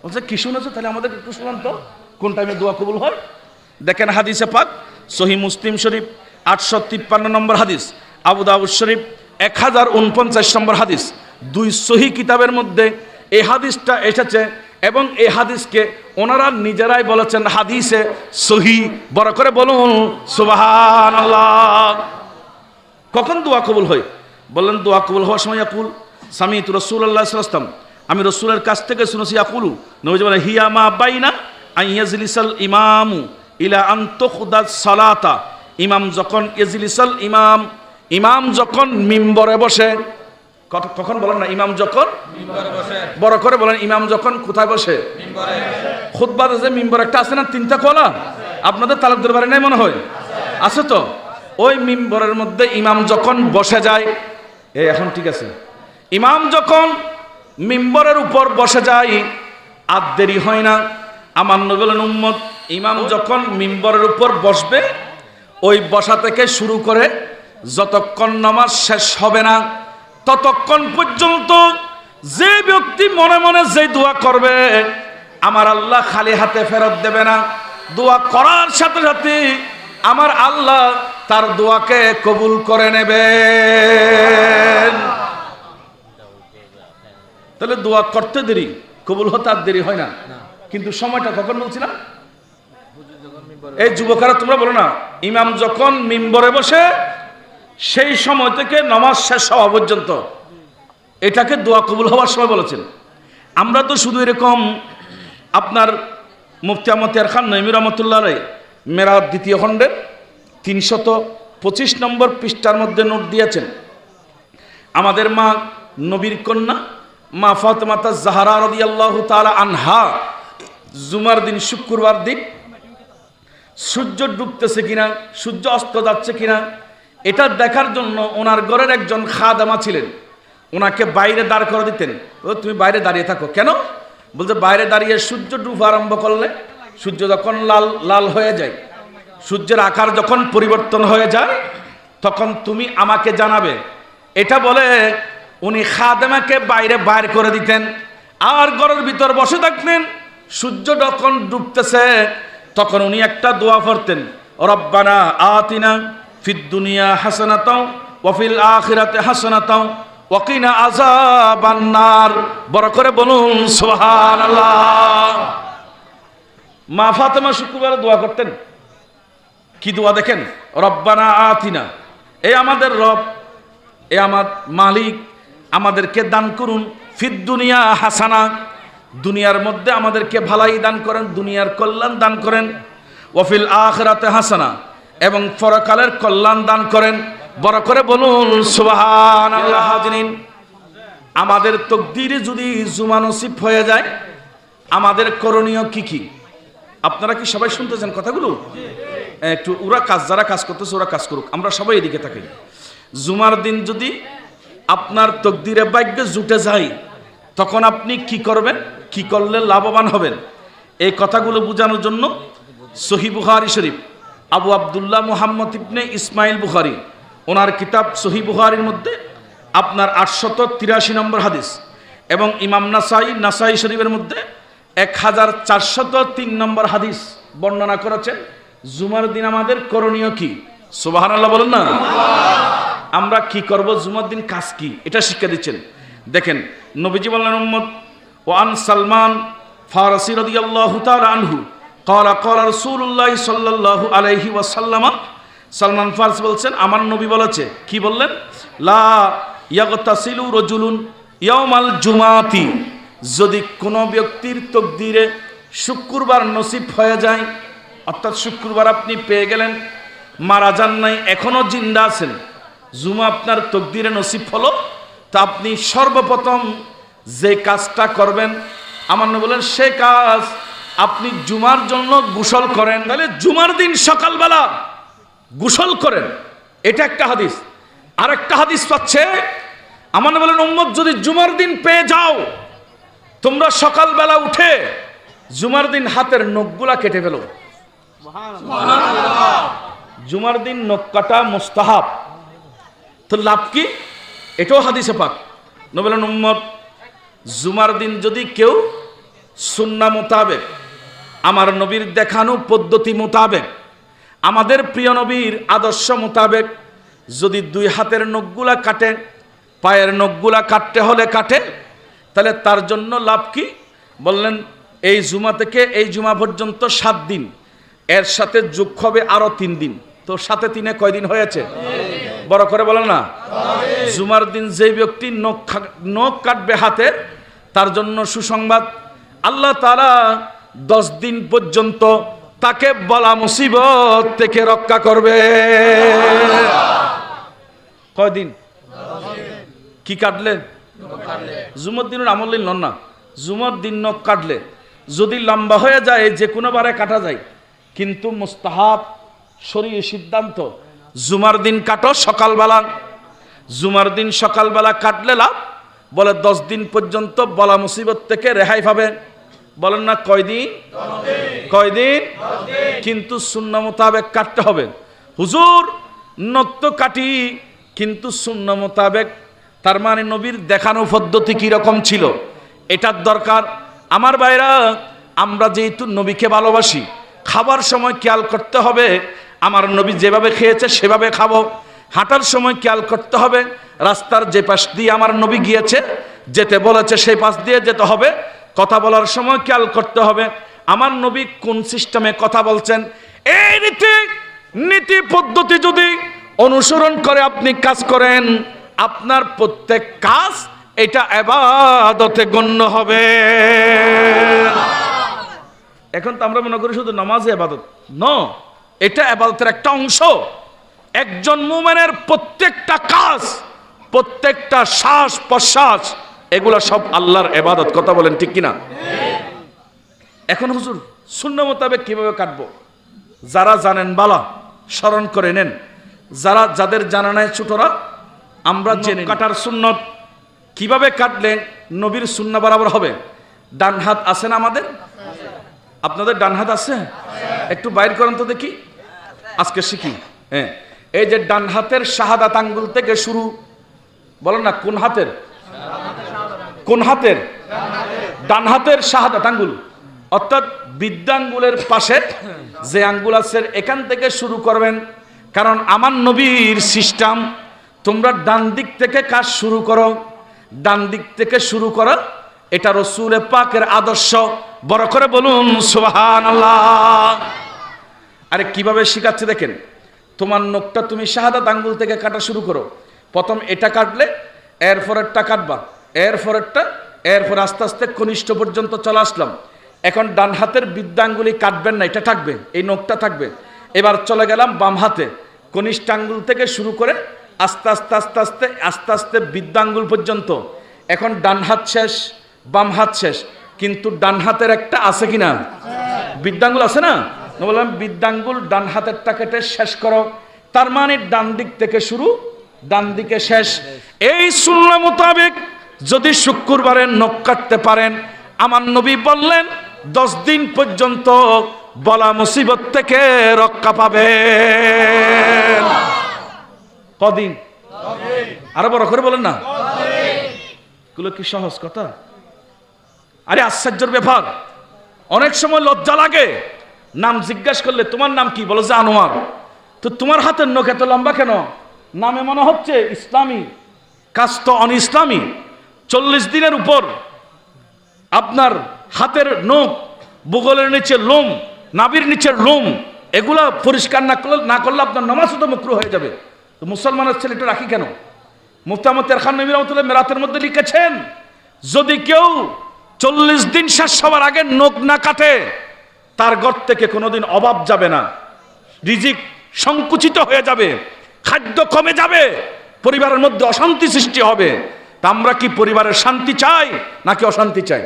বলছে কি শুনেছো? তাহলে আমাদের একটু শুনান তো, কোন টাইমে দোয়া কবুল হয়। দেখেন হাদিসে পাক, সহিহ মুসলিম শরীফ 853 নম্বর হাদিস, আবু দাউদ শরীফ 1049 নম্বর হাদিস, দুই সহিহ কিতাবের মধ্যে এই হাদিসটা এসেছে এবং এই হাদিসকে ওনারা নিজেরাই বলেছেন হাদিসে সহিহ। বড় করে বলুন সুবহানাল্লাহ। কখন দোয়া কবুল হয়? বললেন দোয়া কবুল হওয়ার সময় ইয়াকুল সামিতু রাসূলুল্লাহ সাল্লাল্লাহু আলাইহি ওয়াসাল্লাম, আমি রসুলের কাছ থেকে শুনেছি ইয়াকুলু, নবীজি বলেন হিয়া মা বাইনা আন ইয়াজলিসাল ইমামু ইলা আন তুখদাস সালাতা। ইমাম যখন ইয়াজলিসাল ইমাম যখন মিম্বরে বসে, কখন বলেন না, ইমাম যখন মিম্বরে বসে, বড় করে বলেন ইমাম যখন কোথায় বসে? মিম্বরে। খুতবাতে যে মিম্বর একটা আছে না, তিনটা কলা, আপনাদের তালুক দরবারে নাই মনে হয়? আছে তো। ওই মিম্বরের মধ্যে ইমাম যখন বসে যায়, এখন ঠিক আছে, ইমাম যখন মিম্বরের উপর বসে যায় আর দেরি হয় না। আমার নবী বলেন উম্মত, ইমাম যখন মিম্বরের উপর বসবে, ওই বসা থেকে শুরু করে যতক্ষণ নামাজ শেষ হবে না ততক্ষণ পর্যন্ত যে ব্যক্তি মনে মনে যে দোয়া করবে, আমার আল্লাহ খালি হাতে ফেরত দেবে না। দোয়া করার সাথে সাথে আমার আল্লাহ তার দোয়াকে কবুল করে নেবেন। তাহলে দোয়া করতে দেরি, কবুল হতে আর দেরি হয় না। কিন্তু সময়টা কখন বলছিলাম? এই যুবকেরা তোমরা বলো না, ইমাম যখন মিম্বরে বসে সেই সময় থেকে নামাজ শেষ হওয়া পর্যন্ত, এটাকে দোয়া কবুল হওয়ার সময় বলেছেন। আমরা তো শুধু এরকম আপনার মুফতি আহমদ ইয়ার খান নঈমী রহমতুল্লাহ আলাইহি মেরাত দ্বিতীয় খণ্ডের 325 নম্বর পৃষ্ঠার মধ্যে নোট দিয়েছেন, আমাদের মা নবীর কন্যা মা ফাতেমা জাহরা রাদিয়াল্লাহু তাআলা আনহা জুমার দিন, শুক্রবার দিন সূর্য ডুবতেছে কিনা, সূর্য অস্ত যাচ্ছে কিনা, এটা দেখার জন্য ওনার ঘরের একজন খাদেমা ছিলেন, ওনাকে বাইরে দাঁড় করে দিতেন। তুমি বাইরে দাঁড়িয়ে থাকো। কেন? বলতে বাইরে দাঁড়িয়ে সূর্য ডুবা আরম্ভ করলে, সূর্য যখন লাল লাল হয়ে যায়, সূর্যের আকার যখন পরিবর্তন হয়ে যায়, তখন তুমি আমাকে জানাবে। এটা বলে উনি খাদেমাকে বাইরে বাইর করে দিতেন, আর ঘরের ভিতর বসে থাকতেন। সূর্য যখন ডুবতেছে তখন উনি একটা দোয়া পড়তেন, রব্বানা আতিনা ফিদ দুনিয়া হাসানাতাও ওয়া ফিল আখিরাতি হাসানাতাও ওয়া কিনা আযাবান নার। বড় করে বলুন সুবহানাল্লাহ। মা ফাতেমা শুক্রবারে দোয়া করতেন। কি দোয়া দেখেন? রব্বানা আতিনা, এ আমাদের রব, এ আমার মালিক, আমাদেরকে দান করুন ফিদ দুনিয়া হাসানা, দুনিয়ার মধ্যে আমাদেরকে ভালাই দান করেন, দুনিয়ার কল্যাণ দান করেন, ওয়াফিল আখিরাতে হাসানা, এবং পরকালের কল্যাণ দান করেন। বড় করে বলুন সুবহানাল্লাহ। হাজিরিন, আমাদের তকদিরে যদি জুমা নসিব হয়ে যায়, আমাদের করণীয় কি কি? আপনারা কি সবাই শুনতেছেন কথাগুলো? একটু ওরা কাজ, যারা কাজ করতেছে ওরা কাজ করুক, আমরা সবাই এদিকে থাকি। জুমার দিন যদি আপনার তকদিরে ভাগ্যে জুটে যায়, তখন আপনি কি করবেন, কি করলে লাভবান হবেন, এই কথাগুলো বোঝানোর জন্য সহিহ বুখারী শরীফ, আবু আব্দুল্লাহ মুহাম্মদ ইবনে ইসমাইল বুখারী, ওনার কিতাব সহিহ বুখারীর মধ্যে আপনার 883 নম্বর হাদিস, এবং ইমাম নাসাই শরীফের মধ্যে 1403 নম্বর হাদিস বর্ণনা করেছেন জুমার দিন আমাদের করণীয় কি। সুবহানাল্লাহ বলেন না। আমরা কি করব, জুমার দিন কাজ কি, এটা শিক্ষা দিচ্ছেন। দেখেন নবীজি বললেন উম্মত, ওয়ান সালমান ফারসি রাদিয়াল্লাহু তাআলা আনহু ক্বালা ক্বালা রাসূলুল্লাহ সাল্লাল্লাহু আলাইহি ওয়াসাল্লাম, সালমান ফারসি বলছেন আমার নবী বলেছে, কি বললেন? লা ইয়াগতাসিলু রাজুলুন ইয়াউমাল জুমাতি, যদি কোনো ব্যক্তির তকদিরে শুক্রবার নসিব হয়ে যায়, অর্থাৎ শুক্রবার আপনি পেয়ে গেলেন, মারা যান নাই, এখনো জিন্দা আছেন, জুমা আপনার তকদিরে নসিব হলো, তা আপনি সর্বপ্রথম যে কাজটা করবেন, আমার নবী বলেন সে কাজ আপনি জুমার জন্য গোসল করেন। তাহলে জুমার দিন সকালবেলা গোসল করেন, এটা একটা হাদিস। আর একটা হাদিস পাচ্ছে, আমার নবী বলেন উম্মত যদি জুমার দিন পেয়ে যাও, তোমরা সকালবেলা উঠে জুমার দিন হাতের নখগুলা কেটে ফেলো। জুমার দিন নখ কাটা মুস্তাহাব, তো লাভ কি? এটাও হাদিসে পাক। নবী বলেন উম্মত জুমার দিন যদি কেউ সুন্নাহ মোতাবেক, আমার নবীর দেখানো পদ্ধতি মোতাবেক, আমাদের প্রিয় নবীর আদর্শ মোতাবেক যদি দুই হাতের নখগুলা কাটে, পায়ের নখগুলা কাটতে হলে কাটে, তাহলে তার জন্য লাভ কি? বললেন এই জুমা থেকে এই জুমা পর্যন্ত 7 দিন, এর সাথে যোগ হবে আরো 3 দিন, তো 7 এ 3 কয়দিন হয়েছে? বড় করে বলেন না। জুমার দিন যে ব্যক্তি নখ কাটবে হাতের, তার জন্য সুসংবাদ, আল্লাহ তাআলা 10 দিন পর্যন্ত তাকে বলা মুসিবত থেকে রক্ষা করবে। কয়দিন? কি কাটলে? জুমার দিনের আমল নন না, জুমার দিন নখ কাটলে যদি লম্বা হয়ে যায় যে কোনো বারে কাটা যায়, কিন্তু মুস্তাহাব শরীয়ী সিদ্ধান্ত জুমার দিন কাটো সকালবেলা। জুমার দিন সকালবেলা কাটলে লাভ। বলে 10 দিন পর্যন্ত বলা মুসিবত থেকে রেহাই পাবে। বলেন না কয়দিন? কয়দিন? কিন্তু সুন্নাহ মোতাবেক কাটতে হবে। হুজুর নখ তো কাটি, কিন্তু সুন্নাহ মোতাবেক, তার মানে নবীর দেখানো পদ্ধতি কি রকম ছিল এটার দরকার। আমার ভাইরা, আমরা যেহেতু নবীকে ভালোবাসি, খাবার সময় খেয়াল করতে হবে আমার নবী যেভাবে খেয়েছে সেভাবে খাবো। হাঁটার সময় খেয়াল করতে হবে রাস্তার যে পাশ দিয়ে আমার নবী গিয়েছে, যেতে বলেছে সেই পাশ দিয়ে যেতে হবে। কথা বলার সময় খেয়াল করতে হবে আমার নবী কোন সিস্টেমে কথা বলছেন। এই নীতি পদ্ধতি যদি অনুসরণ করে আপনি কাজ করেন, আপনার প্রত্যেক কাজ এটা ইবাদতে গণ্য হবে। এখন তো আমরা মনে করি শুধু নামাজে ইবাদত, এটা ইবাদতের একটা অংশ। একজন মুমিনের প্রত্যেকটা কাজ, প্রত্যেকটা শ্বাস প্রশ্বাস, এগুলা সব আল্লাহর ইবাদত। কথা বলেন ঠিক কিনা? এখন হুজুর সুন্নাহ মোতাবেক কিভাবে কাটবো? যারা জানেন বালা স্মরণ করে নেন, যাদের জানা নাই ছোটরা আমরা জেনে কাটার সুন্নত কিভাবে কাটলে নবীর সুন্নাহ বরাবর হবে। ডান হাত আছে না আমাদের? আপনাদের ডান হাত আছে? একটু বাইর করেন তো দেখি, আজকে শিখি। হ্যাঁ, এই যে ডান হাতের শাহাদাত আঙ্গুল থেকে শুরু, বলেন না কোন হাতের? কোন হাতের? ডান হাতের শাহাদাত আঙ্গুল, অর্থাৎ বৃদ্ধাঙ্গুলের পাশে যে আঙ্গুল আছে এখান থেকে শুরু করবেন। কারণ আমার নবীর সিস্টেম, তোমরা ডান দিক থেকে কাজ শুরু করো, ডান দিক থেকে শুরু করো, এটা রাসূল পাকের আদর্শ। বড় করে বলুন সুবহানাল্লাহ। আরে কিভাবে শিখাচ্ছে দেখেন, তোমার নখটা তুমি শাহাদাত আঙ্গুল থেকে কাটা শুরু করো। প্রথম এটা কাটলে এরপরেরটা কাটবা, এরপরেরটা, এরপর আস্তে আস্তে কনিষ্ঠ পর্যন্ত চলে আসলাম। এখন ডান হাতের বৃদ্ধাঙ্গুলি কাটবেন না, এটা থাকবে, এই নখটা থাকবে। এবার চলে গেলাম বাম হাতে, কনিষ্ঠ আঙ্গুল থেকে শুরু করে আস্তে আস্তে আস্তে আস্তে আস্তে আস্তে বৃদ্ধাঙ্গুল পর্যন্ত। এখন ডান হাত শেষ, বাম হাত শেষ, কিন্তু ডান হাতের একটা আছে কিনা? বৃদ্ধাঙ্গুল আছে না? বললাম বৃদ্ধাঙ্গুল ডান হাতেরটা কেটে শেষ করো। তার মানে ডান দিক থেকে শুরু, ডান দিকে শেষ। এই সুন্নাহ মোতাবেক যদি শুক্রবারে নখ কাটতে পারেন, আমার নবী বললেন 10 দিন পর্যন্ত বলা মুসিবত থেকে রক্ষা পাবেন। কদিন? আরো বড় করে বলেন না। এগুলো কি সহজ কথা? আরে আশ্চর্যের ব্যাপার। অনেক সময় লজ্জা লাগে, নাম জিজ্ঞাসা করলে তোমার নাম কি, বলো যে আনোয়ার। তো তোমার হাতের নখ এত লম্বা কেন? নামে মনে হচ্ছে ইসলামী, কাজ তো অন ইসলামী। 40 দিনের উপর আপনার হাতের নখ, বুগলের নিচে লোম, নাভির নিচের লোম, এগুলা পরিষ্কার না করলে আপনার নামাজ তো মাকরুহ হয়ে যাবে। তো মুসলমানের ছেলেটা রাখি কেন? মুফতি আহমদ খান নবী রাহমাতুল্লাহ মেরাতের মধ্যে লিখেছেন, যদি কেউ 40 দিন শেষ হওয়ার আগে নখ না কাটে, তার ঘর থেকে কোনোদিন অভাব যাবে না, রিজিক সংকুচিত হয়ে যাবে, খাদ্য কমে যাবে, পরিবারের মধ্যে অশান্তি সৃষ্টি হবে। তা আমরা কি পরিবারের শান্তি চাই নাকি অশান্তি চাই?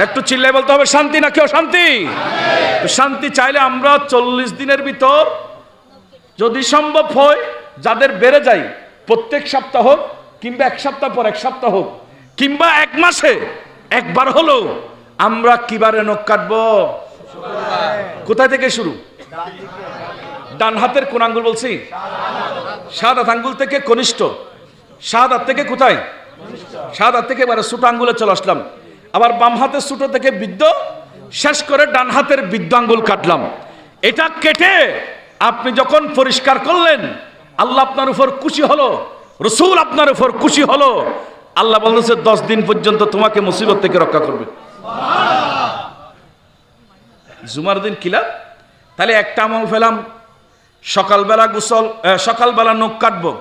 একটু চিল্লায় বলতে হবে, শান্তি নাকি অশান্তি? শান্তি চাইলে আমরা 40 দিনের ভিতর যদি সম্ভব হয়, যাদের বেড়ে যায় প্রত্যেক সপ্তাহ হোক, কিংবা এক সপ্তাহ পর এক সপ্তাহ হোক, কিংবা এক মাসে একবার হলো আমরা কিবারে নখ কাটবো? কোথায় থেকে শুরু? ডান হাতের কোন আঙ্গুল বলছি? শাহাদাত আঙ্গুল থেকে কনিষ্ঠ, শাহাদাত থেকে কোথায়? শাহাদাত থেকে এবারে ছোট আঙ্গুলে চলে আসলাম, আবার বাম হাতের ছোট থেকে বৃদ্ধ, শেষ করে ডান হাতের বৃদ্ধ আঙ্গুল কাটলাম। এটা কেটে আপনি যখন পরিষ্কার করলেন, আল্লাহ আপনার উপর খুশি হলো, রাসূল আপনার উপর খুশি হলো। আল্লাহ বলছে 10 দিন পর্যন্ত তোমাকে মুসিবত থেকে রক্ষা করবে। জুমার দিন কিলা? তাহলে একটা আমল পেলাম, সকালবেলা গোসল, সকালবেলা নখ কাটবো,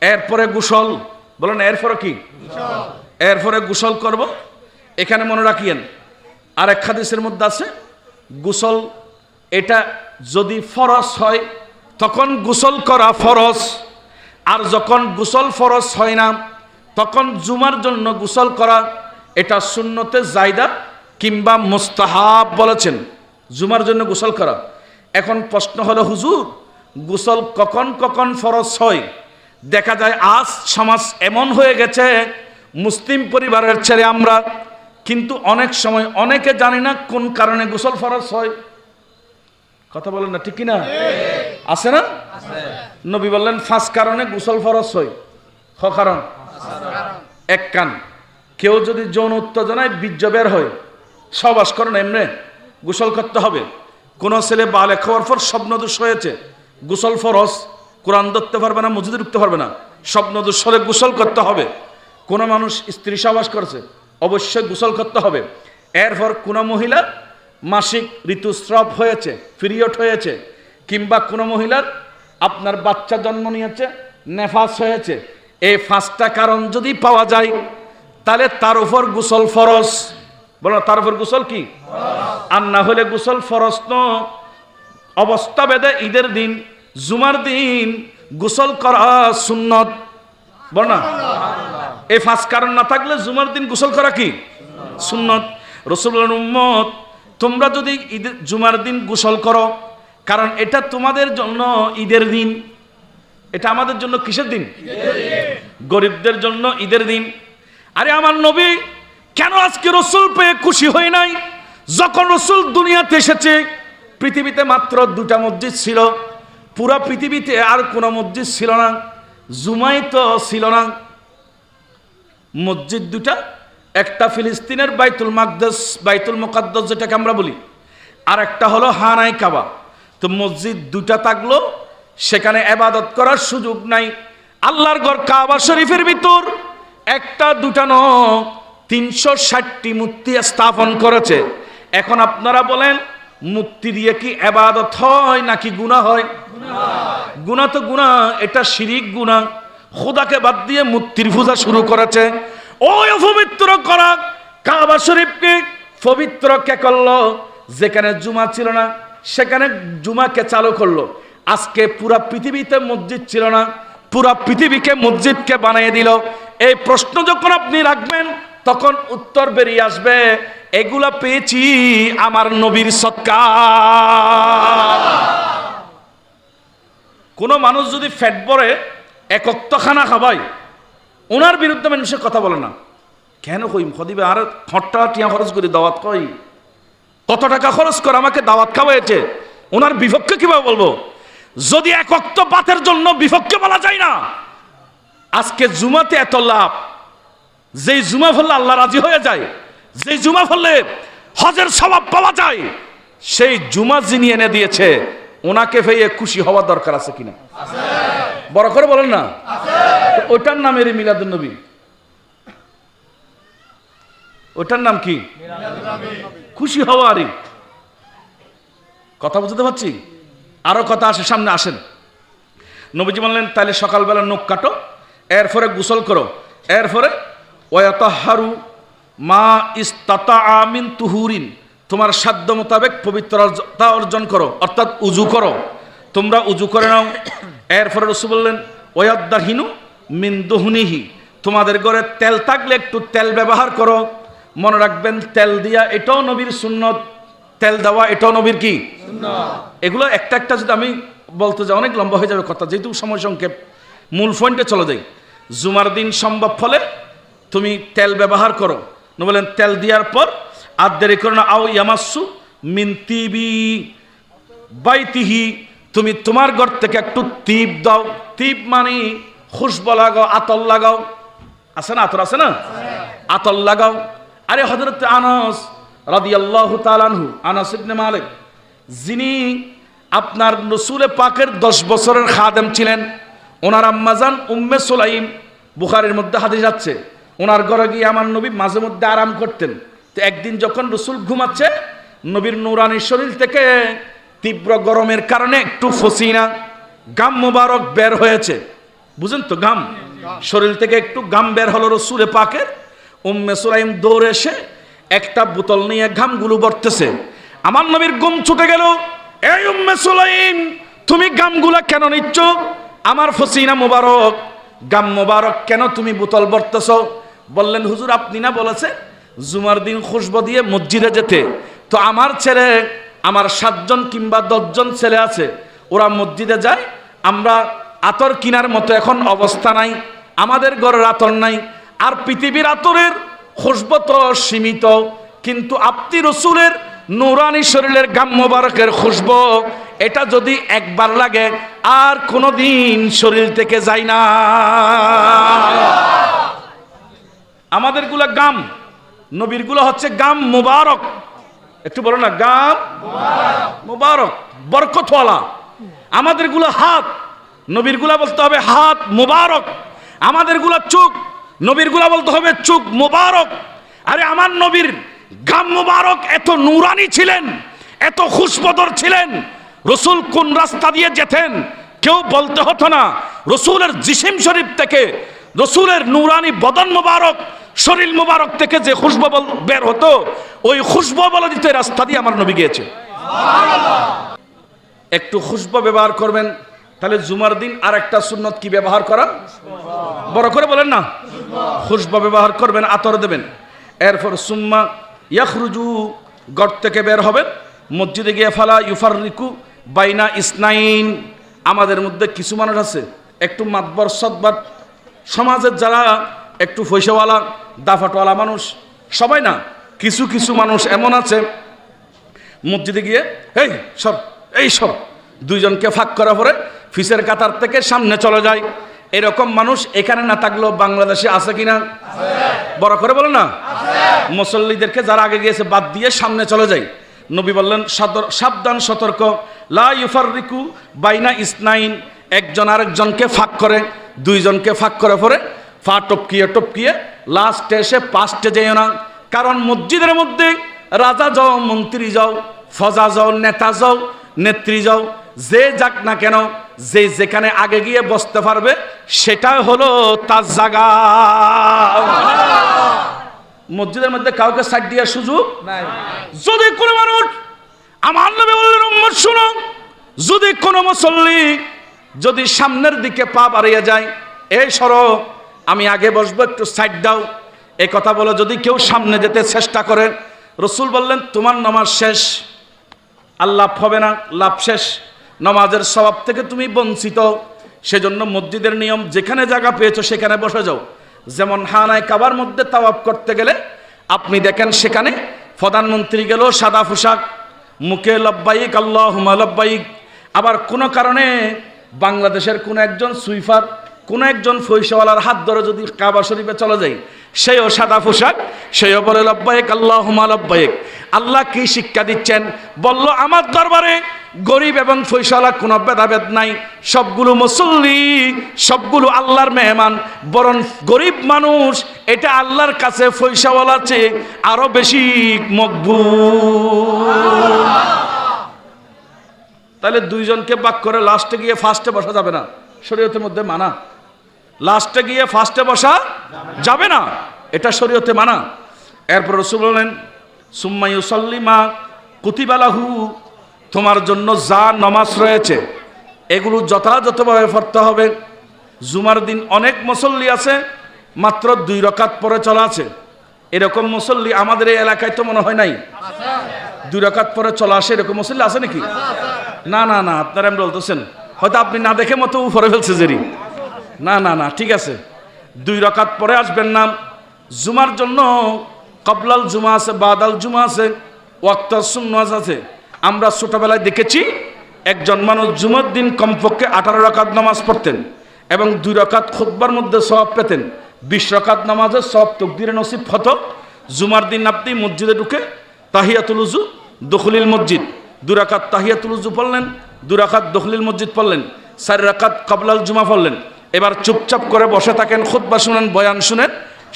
এরপরে গোসল, বলেন এরপরে কি? এরপরে গোসল করব। এখানে মনে রাখিয়েন, আর এক হাদিসের মধ্যে আছে গোসল এটা যদি ফরজ হয় তখন গোসল করা ফরজ, আর যখন গোসল ফরজ হয় না তখন জুমার জন্য গোসল করা এটা সুন্নতে জায়দা কিংবা মুস্তাহাব বলেছেন, জুমার জন্য গোসল করা। এখন প্রশ্ন হলো, হুজুর গোসল কখন কখন ফরজ হয়? দেখা যায় আজ সমাজ এমন হয়ে গেছে, মুসলিম পরিবারের ছেলে আমরা, কিন্তু অনেক সময় অনেকে জানি না কোন কারণে গোসল ফরজ হয়। কথা বলেন না, ঠিক কিনা? আছে না? নবী বললেন 5 কারণে গোসল ফরজ হয়। কারণ এক কান, কেউ যদি যৌন উত্তেজনায় বীর্য বের হয়, সহবাস করেন, এমনি গোসল করতে হবে। কোন ছেলে বালেগ হওয়ার পর স্বপ্নদোষ হয়েছে, গোসল ফরজ, কোরআন ধরতে পারবে না, মসজিদে ঢুকতে পারবে না, স্বপ্নদোষ হলে গোসল করতে হবে। কোন মানুষ স্ত্রী সহবাস করেছে, অবশ্যই গোসল করতে হবে। এরপর কোন মহিলা মাসিক ঋতুস্রাব হয়েছে, পিরিয়ড হয়েছে, কিংবা কোন মহিলার আপনার বাচ্চা জন্ম নিয়েছে, নেফাস হয়েছে, এই 5টা কারণ যদি পাওয়া যায় তাহলে তার উপর গোসল ফরজ। বলো, তার উপর গোসল কি? আর না হলে গোসল ফরজ ন। অবস্থা ভেদে ঈদের দিন, জুমার দিন গোসল করা সুন্নত। বল না, এই 5 কারণ না থাকলে জুমার দিন গোসল করা কি সুন্নত। রাসূলুল্লাহর উম্মত, তোমরা যদি ঈদের জুমার দিন গোসল করো, কারণ এটা তোমাদের জন্য ঈদের দিন। এটা আমাদের জন্য কিসের দিন? গরিবদের জন্য ঈদের দিন। আরে আমার নবী কেন আজকে রাসূল পেয়ে খুশি হয় নাই? যখন রাসূল দুনিয়াতে এসেছে পৃথিবীতে মাত্র 2টা মসজিদ ছিল, পুরো পৃথিবীতে আর কোনো মসজিদ ছিল না, জুমাই তো ছিল না। মসজিদ 2টা, একটা ফিলিস্তিনের বাইতুল মাকদাস, বাইতুল মুকাদ্দাস যেটাকে আমরা বলি, আর একটা হলো হানাই কাবা। তো মসজিদ 2টা থাকলো, সেখানে ইবাদত করার সুযোগ নাই। আল্লাহর ঘর কাবা শরীফের ভিতর 1টা 2টা নয়, 360টি মূর্তি স্থাপন করেছে। এখন আপনারা বলেন, মূর্তি দিয়ে কি ইবাদত হয় নাকি গুনাহ হয়? গুনাহ তো গুনাহ, এটা শিরিক গুনাহ। খোদাকে বাদ দিয়ে মূর্তির পূজা শুরু করেছে। ওই অপবিত্র করা কাবা শরীফকে পবিত্র কে করলো? যেখানে জুমা ছিল না সেখানে জুমাকে চালু করলো। আজকে পুরা পৃথিবীতে মসজিদ ছিল না, পুরা পৃথিবীকে মসজিদকে বানিয়ে দিল। এই প্রশ্ন যখন আপনি রাখবেন তখন উত্তর বেরিয়ে আসবে, এগুলা পেয়েছি আমার নবীর সদকা। কোন মানুষ যদি ফ্যাট ভরে 1 ওয়াক্ত খানা খাবাই, ওনার বিরুদ্ধে মানুষের কথা বলে না। কেন কইম? খদিবে আর খট্টা টিয়া খরচ করে দাওয়াত কই, কত টাকা খরচ করে আমাকে দাওয়াত খাওয়াইছে, ওনার বিপক্ষে কিভাবে বলবো? যদি 1 ওয়াক্ত পাতের জন্য বিপক্ষে বলা যায় না। আজকে জুমাতে এত লাভ, যেই জুমা ফললে আল্লাহ রাজি হয়ে যায়, যেই জুমা ফললে হজের সওয়াব পাওয়া যায়, সেই জুমা যিনি এনে দিয়েছে ওনাকে পেয়ে খুশি হওয়ার দরকার আছে কিনা? বড় করে বলেন না। ওইটার নাম এর মিলাদুন নবী। ওইটার নাম কি? খুশি হওয়ারই কথা বুঝতে পারছি। আরো কথা আসে, সামনে আসেন। নবীজি বললেন, তাহলে সকালবেলা নখ কাটো, এরপরে গোসল করো, এরপরে ওয়াতাহারু মা ইস্তাতা মিন তুহুরিন, তোমার সাধ্য মোতাবেক পবিত্রতা অর্জন করো, অর্থাৎ উজু করো। তোমরা উজু করে নাও। এরপরে রাসূল বললেন, ওয়াদাহিনু মিন দুহনিহি, তোমাদের ঘরে তেল থাকলে একটু তেল ব্যবহার করো। মনে রাখবেন তেল দিয়া এটাও নবীর সুন্নত, তেল দেওয়া এটাও নবীর কি সুন্নাত। এগুলো একটা একটা যদি আমি বলতে যাই অনেক লম্বা হয়ে যাবে কথা, যেহেতু সময় সংক্ষেপ, মূল পয়েন্টে চলে যাই। জুমার দিন সম্ভব ফলে তুমি তেল ব্যবহার করো। বলেন তেল দেওয়ার পর আর দেরি করো না। আও ইয়ামাসু মিন তিবি বাইতিহি, তুমি তোমার ঘর থেকে একটু তীপ দাও। তীপ মানে খুশবু লাগাও, আতর লাগাও, আছে না আতর, আছে না, আতর লাগাও। আরে হযরত আনাস রাদিয়াল্লাহু তাআলা আনহু, আনাস ইবনে মালিক, যিনি আপনার রাসূল পাকের 10 বছরের খাদেম ছিলেন, ওনার আম্মাজান উম্মে সুলাইম, বুখারীর মধ্যে হাদিস আছে, ওনার ঘরে গিয়ে আমার নবী মাঝে মধ্যে আরাম করতেন। তো একদিন যখন রাসূল ঘুমাচ্ছে, নবীর নূরানি শরীর থেকে তীব্র গরমের কারণে একটু ফসিনা গাম মুবারক বের হয়েছে। বুঝেন তো, গাম, শরীর থেকে একটু গাম বের হলো রাসূল পাকের। উম্মে সুলাইম দৌড়ে এসে একটা বোতল নিয়ে ঘামগুলো বর্তেছে। আমার নবীর ঘুম ছুটে গেল। এই উম্মে সুলাইম, তুমি গামগুলা কেন নিচ্ছ? আমার ফসিনা মুবারক, গাম মুবারক কেন তুমি বোতল বর্তেছ? বললেন, হুজুর আপনি না বলেছে জুমার দিন খুশবু দিয়ে মসজিদে যেতে। তো আমার ছেলে, আমার 7 জন কিংবা 10 জন ছেলে আছে, ওরা মসজিদে যায়, আমরা আতর কিনার মতো এখন অবস্থা নাই, আমাদের ঘরের আতর নাই। আর পৃথিবীর আতরের খুশবু তো সীমিত, কিন্তু আপনি রাসূলের নূরানি শরীরের গাম মোবারকের খুশবু, এটা যদি একবার লাগে আর কোনোদিন শরীর থেকে যায় না। আমাদের গুলা গাম, নবীর গুলো হচ্ছে গাম মুবারক। একটু বলো না, গাম মুবারক, বরকতওয়ালা। আমাদের গুলো হাত, নবীর গুলা বলতে হবে হাত মুবারক। আমাদের গুলা চোখ, নবীর গুলা বলতে হবে চোখ মুবারক। আরে আমার নবীর গাম মুবারক এত নূরানি ছিলেন, এত খুশবুদার ছিলেন, রাসূল কোন রাস্তা দিয়ে যেতেন কেউ বলতে হতো না। রাসূলের জিসিম শরীফ থেকে, রাসূলের নূরানি বদন মুবারক, শরীর মুবারক থেকে যে খুশবু বের হতো, ওই খুশবু বলে দিতে রাস্তা দিয়ে আমার নবী গিয়েছে। একটু খুশবু ব্যবহার করবেন। তাহলে জুমার দিন আর একটা সুন্নত কি ব্যবহার করা? বড় করে বলেন না, খুশবু ব্যবহার করবেন, আতর দেবেন। এরপর সুম্মা ইয়াখরুজু, ঘর থেকে বের হবেন, মসজিদে গিয়ে ফালা ইউফাররিকু বাইনা ইসনাইন। আমাদের মধ্যে কিছু মানুষ আছে একটু মাতবর সদবাদ, সমাজের যারা একটু পয়সাওয়ালা দাফাটওয়ালা মানুষ, সবাই না, কিছু কিছু মানুষ এমন আছে মসজিদে গিয়ে এই সব, এই সব, 2 জনকে ফাঁক করা পরে ফিসের কাতার থেকে সামনে চলে যায়। এরকম মানুষ এখানে না থাকলেও বাংলাদেশে আছে কিনা? বড় করে বলো না। মুসল্লিদেরকে যারা আগে গিয়েছে বাদ দিয়ে সামনে চলে যায়। নবী বললেন, সাবধান, সতর্ক, লা ইউফাররিকু বাইনা ইসনাইন, একজন আরেকজনকে ফাঁক করে, 2 জনকে ফাঁক করে পরে ফা টপকিয়ে টপকিয়ে লাস্টে এসে পাস্টে যেও না। কারণ মসজিদের মধ্যে রাজা যাও, মন্ত্রী যাও, ফজা যাও, নেতা যাও, নেত্রী যাও, যে যাক না কেন, যে যেখানে আগে গিয়ে বসতে পারবে সেটা হলো তার জায়গা। মসজিদের মধ্যে কাউকে সাইড দেওয়ার সুযোগ নাই। যদি কোনো মানুষ, আমার নবী বললেন, উম্মত শুনো, যদি কোনো মুসল্লি যদি সামনের দিকে পা বাড়িয়ে যায়, এই সরো, আমি আগে বসবো, একটু সাইড দাও, এই কথা বলে যদি কেউ সামনে যেতে চেষ্টা করে, রাসূল বললেন তোমার নামাজ শেষ, আর লাভ হবে না, লাভ শেষ, নামাজের সওয়াব থেকে তুমি বঞ্চিত। সেজন্য মসজিদের নিয়ম, যেখানে জায়গা পেয়েছো সেখানে বসে যাও। যেমন হানায় কাবার মধ্যে তাওয়াফ করতে গেলে আপনি দেখেন সেখানে প্রধানমন্ত্রী গেল সাদা পোশাক, মুখে লব্বাইক আল্লাহুম্মা লব্বাইক। আবার কোনো কারণে বাংলাদেশের কোনো একজন সুইফার, কোনো একজন পয়সাওয়ালার হাত ধরে যদি কাবা শরীফে চলে যায়, সেও সাদা পোশাক, সেও বলে লব্বাইক আল্লাহুম্মা লব্বাইক। আল্লাহ কি শিক্ষা দিচ্ছেন? বলল, আমার দরবারে গরিব এবং পয়সাওয়ালা কোনো ভেদাভেদ নাই, সবগুলো মুসল্লি, সবগুলো আল্লাহর মেহমান। বরং গরিব মানুষ এটা আল্লাহর কাছে পয়সাওয়ালার চেয়ে আরো বেশি মকবুল। তাহলে 2 জনকে বাক করে লাস্টে গিয়ে ফার্স্টে বসা যাবে না, শরীয়তের মধ্যে মানা। লাস্টে গিয়ে ফার্স্টে বসা যাবে না, এটা শরীয়তে মানা। এরপর রাসূল বলেন, সুম্মা ইউসাল্লি মা কুতিবা লাহু, তোমার জন্য যা নামাজ রয়েছে এগুলো যথাযথভাবে পড়তে হবে। জুমার দিন অনেক মুসল্লি আছে মাত্র 2 রাকাত পরে চলা আছে। এরকম মুসল্লি আমাদের এই এলাকায় তো মনে হয় নাই। 2 রাকাত পরে চলা আসে এরকম মুসল্লি আছে নাকি? না না না, আপনারা এমন বলতেছেন, হয়তো আপনি না দেখে মতো উপরে ফেলছে জেরি। না না না, ঠিক আছে, 2 রাকাত পরে আসবেন না। জুমার জন্য কবলাল জুমা আছে, বাদাল জুমা আছে, ওয়াক্ত সুন্নাত আছে। আমরা ছোটবেলায় দেখেছি একজন মানুষ জুমার দিন কমপক্ষে 18 রাকাত নামাজ পড়তেন এবং 2 রাকাত খুতবার মধ্যে সওয়াব পেতেন। 20 রাকাত নামাজের সওয়াব তকদিরে নসিব হতো। জুমার দিন আপনি মসজিদে ঢুকে তাহিয়াতুল উযু, দুখুলিল মসজিদ, 2 রাকাত তাহিয়াতুল উযু পড়লেন, 2 রাকাত দুখুলিল মসজিদ পড়লেন, 4 রাকাত কবলাল জুমা পড়লেন। এবার চুপচাপ করে বসে থাকেন, খুতবা শুনেন, বয়ান শুনেন,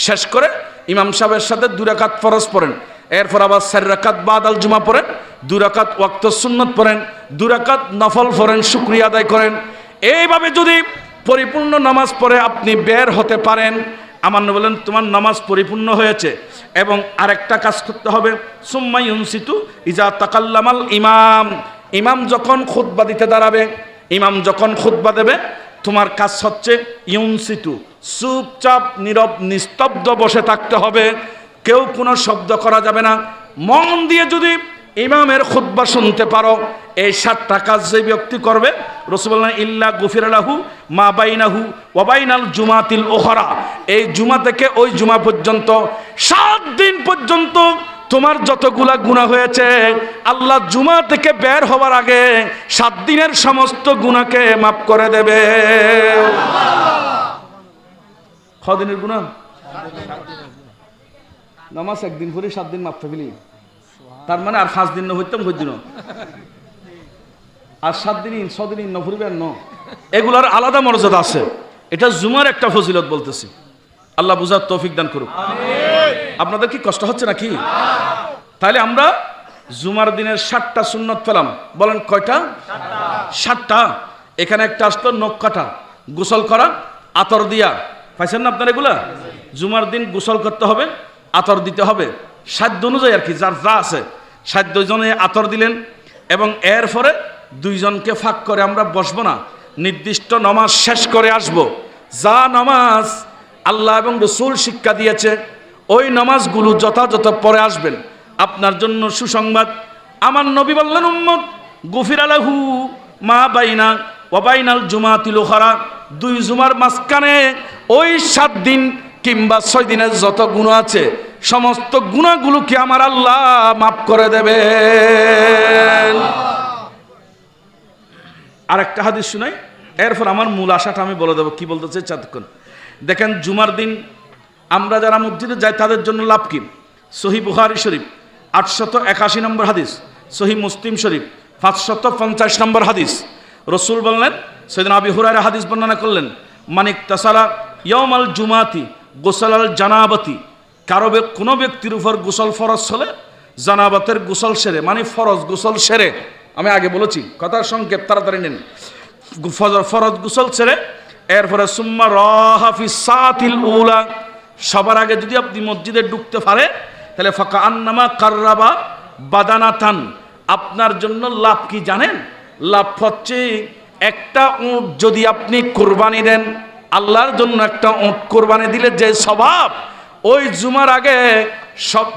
শেষ করে ইমাম সাহেবের সাথে 2 রাকাত ফরজ পড়েন। এরপর আবার 4 রাকাত বাদাল জুমা পড়েন, 2 রাকাত ওয়াক্ত সুন্নত পড়েন, 2 রাকাত নফল পড়েন, শুকরিয়া আদায় করেন। এইভাবে যদি পরিপূর্ণ নামাজ পড়ে আপনি বের হতে পারেন, আমার নবী বলেন তোমার নামাজ পরিপূর্ণ হয়েছে। এবং আরেকটা কাজ করতে হবে, সুম্মা ইউনসিতু ইজা তাকাল্লামাল ইমাম। ইমাম যখন খুতবা দিতে দাঁড়াবে, ইমাম যখন খুতবা দেবে, তোমার কাজ হচ্ছে ইউনসিতু, চুপচাপ নীরব নিস্তব্ধ বসে থাকতে হবে। কেউ কোনো শব্দ করা যাবে না। মন দিয়ে যদি ইমামের খুতবা শুনতে পারো, এই 7টা কাজ যে ব্যক্তি করবে, রাসূল বলেন ইল্লা গুফিরা লাহু মা বাইনাহু ওয়া বাইনাল জুমাতিল উখরা। এই জুমা থেকে ওই জুমা পর্যন্ত 7 দিন পর্যন্ত তোমার যতগুলা গুনাহ হয়েছে, আল্লাহ জুমা থেকে বের হওয়ার আগে 7 দিনের সমস্ত গুনাহকে মাফ করে দেবে। কদিনের গুনাহ? নামাজ একদিন পরে 7 দিন মাফ থাকলি, তার মানে আর 5 দিন না হইতাম, কই দিন আর 7 দিন 6 দিন না ফুরবেন না। এগুলার আলাদা মর্যাদা আছে। এটা জুমার একটা ফজিলত বলতেছি। আল্লাহ বুঝার তৌফিক দান করুক। আপনাদের কি কষ্ট হচ্ছে নাকি? তাহলে আমরা জুমার দিনের 7টা সুন্নত পেলাম। বলেন কয়টা? 7টা। এখানে একটা আসতো নখ কাটা, গোসল করা, আতর দিয়া। পাইছেন না আপনারা এগুলা? জুমার দিন গোসল করতে হবে, আতর দিতে হবে, সাধ্য অনুযায়ী আর কি, যার যা আছে। 7 জনে আতর দিলেন এবং এরপরে 2 জনকে ফাঁক করে আমরা বসবো না, নির্দিষ্ট নামাজ শেষ করে আসব। যা নামাজ আল্লাহ এবং রাসূল শিক্ষা দিয়েছে ওই নামাজগুলো যথাযথ পরে আসবেন। আপনার জন্য সুসংবাদ, আমার নবী বললেন উম্মত গুফিরা লাহু মা বাইনা ওয়া বাইনাল জুমাতিল উখরা। 2 জুমার মাঝখানে ওই 7 দিন কিংবা 6 দিনের যত গুনাহ আছে, সমস্ত গুনাহগুলোকে আমার আল্লাহ মাফ করে দেবে। আরেকটা হাদিস শুনাই, এরপর আমার মূল আশাটা আমি বলে দেবো কি বলতে চাই চাতক্ষণ। দেখেন জুমার দিন আমরা যারা মসজিদে যাই তাদের জন্য লাভ কি? সহিহ বুখারী শরীফ 881 নম্বর হাদিস, সহিহ মুসলিম শরীফ 550 নম্বর হাদিস। রাসূল বললেন, সাইয়েদনা আবু হুরায়রা হাদিস বর্ণনা করলেন, মানিক তাসালা ইয়াউমাল জুমাতি গোসলাল জানাবাতি। কারো কোনো ব্যক্তির উপর গোসল ফরজ হলে জানাবাতের গোসল সেরে, মানে ফরজ গোসল সেরে, আমি আগে বলেছি কথার সংক্ষেপ তাড়াতাড়ি নেন, ফরজ গোসল সেরে এরপরে সুম্মা রাহা ফি সাতিল উলা, সবার আগে যদি আপনি মসজিদে ঢুকতে পারে তাহলে ফাকা আন্নামা কাররাবা বাদানাতান। আপনার জন্য লাভ কি জানেন? লাভ হচ্ছে একটা উট যদি আপনি কোরবানি দেন, আল্লাহর জন্য একটা উট কোরবানি দিলে যে স্বভাব, ওই জুমার আগে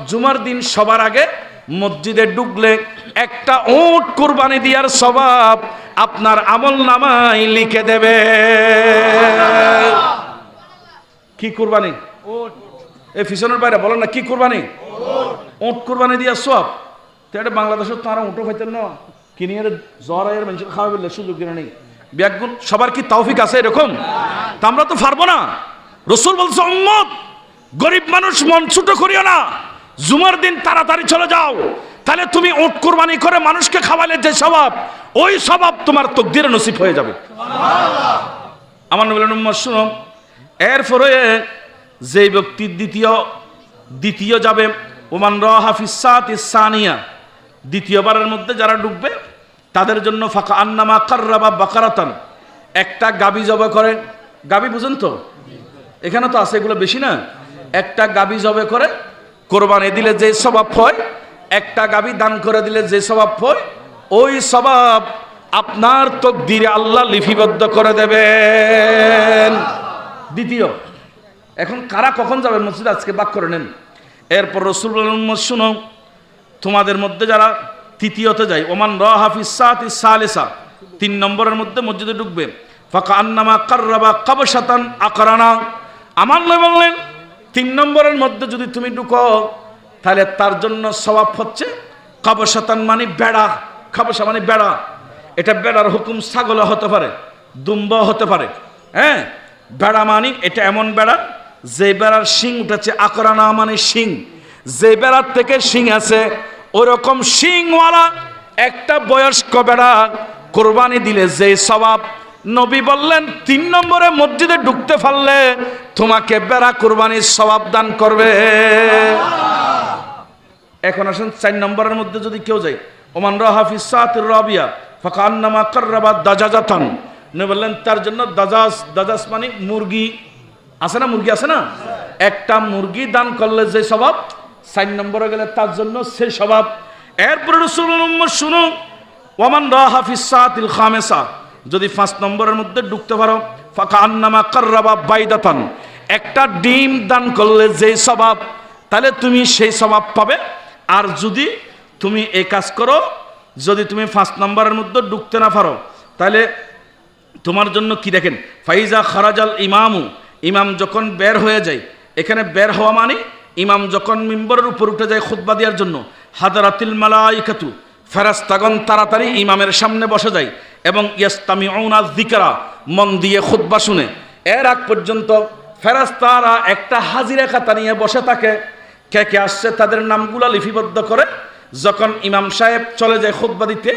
জুমার দিন সবার আগে মসজিদে ঢুকলে একটা উট কোরবানি দেওয়ার স্বভাব আপনার আমল নামায় লিখে দেবে। কি কোরবানি? এই পিছনের বাইরে বলেন না, কি কোরবানি? উট কোরবানি দেওয়ার সব। তো এটা বাংলাদেশের তারা উঠো পাইতেন না, কিনে জরায়ের মানুষের খাওয়া বললে সুযোগ কিনে নেই। ব্যাগুন সবার কি তৌফিক আছে এরকম? তা আমরা তো পারবো না। রাসূল বলছে উম্মত গরিব মানুষ মন ছোট করিও না, জুমার দিন তাড়াতাড়ি চলে যাও, তাহলে তুমি উট কোরবানি করে মানুষকে খাওয়ালে যে স্বভাব, ওই স্বভাব তোমার তাকদীরে নসিব হয়ে যাবে। আমার নবী বলেন উম্মত শুনো, এরপরে যে ব্যক্তি দ্বিতীয় যাবে, ওমান রাহা ফিস সাতিস সানিয়া, দ্বিতীয়বারের মধ্যে যারা ঢুকবে তাদের জন্য ফাকা আন্নামা কাররাবা বাকারাতান, একটা গাবি জবে করে। গাবি বুঝেন তো? এখানে তো আছে, এগুলো বেশি না। একটা গাবি জবে করে কোরবানি দিলে যে স্বভাব হয়, একটা গাবি দান করে দিলে যে স্বভাব হয়, ওই স্বভাব আপনার তকদিরে আল্লাহ লিপিবদ্ধ করে দেবেন। দ্বিতীয়, এখন কারা কখন যাবেন মসজিদে আজকে বাক করে নেন। এরপর রাসূল শুনো, তোমাদের মধ্যে যারা তৃতীয়তে যায়, ওমান রাহাফিস সাতি সালিসা, 3 নম্বরের মধ্যে মসজিদে ঢুকবে, ফাকা আন্নামা কাররাবা কাবশাতান আকরানা, আমার নবী বললেন 3 নম্বরের মধ্যে যদি তুমি ঢুকো তাহলে তার জন্য সওয়াব হচ্ছে কাবশাতান মানে বেড়া, কাবশা মানে বেড়া, এটা বেড়ার হুকুম ছাগল হতে পারে, দুম্বা হতে পারে, হ্যাঁ। বেড়া মানে এটা এমন বেড়া যে বেড়ার শিং উঠেছে, আকরানা মানে শিং, যে বেড়ার থেকে শিং আছে ওরকম শিংওয়ালা একটা বয়স্ক বেড়া কোরবানি দিলে যে সওয়াব, নবী বললেন 3 নম্বরে মসজিদে ঢুকতে পারলে তোমাকে বেড়া কোরবানির সওয়াব দান করবে। এখন আসেন 4 নম্বরের মধ্যে যদি কেউ যায়, ওমান রাহাফিস সাতির রাবিয়া ফাকা আন্নামা কাররাবা দাজাজাতান, নবী বললেন তার জন্য দাজাজ, দাজাজ মানে মুরগি আছে না, মুরগি আছে না, একটা মুরগি দান করলে যে সওয়াব, 4 নম্বরে গেলে তার জন্য সেই সওয়াব। এরপরে রাসূলুল্লাহ শুনো, ওমান রাহাফিস সাতিল খামেসা, যদি 5 নম্বরের মধ্যে ঢুকতে পারো, ফাকা আন্নামা কাররাবা বাইদাতান, একটা ডিম দান করলে যে সওয়াব, তাহলে তুমি সেই সওয়াব পাবে। আর যদি তুমি এই কাজ করো, যদি তুমি 5 নম্বরের মধ্যে ঢুকতে না পারো, তাহলে তোমার জন্য কি দেখেন, ফাইজা খারাজাল ইমামু, ইমাম যখন বের হয়ে যায়, এখানে বের হওয়া মানে ইমাম যখন মিম্বরের উপর উঠে যায় খুতবা দেওয়ার জন্য, হাদারাতিল মালাইকাতু, ফেরেশতাগণ তাড়াতাড়ি ইমামের সামনে বসে যায় এবং ইয়াস্তামিউনা যিকরা, মন দিয়ে খুতবা শুনে। এর আগ পর্যন্ত ফেরেশতারা একটা হাজিরা খাতা নিয়ে বসে থাকে, কে কে আসছে তাদের নামগুলো লিপিবদ্ধ করে। যখন ইমাম সাহেব চলে যায় খুতবা দিতে,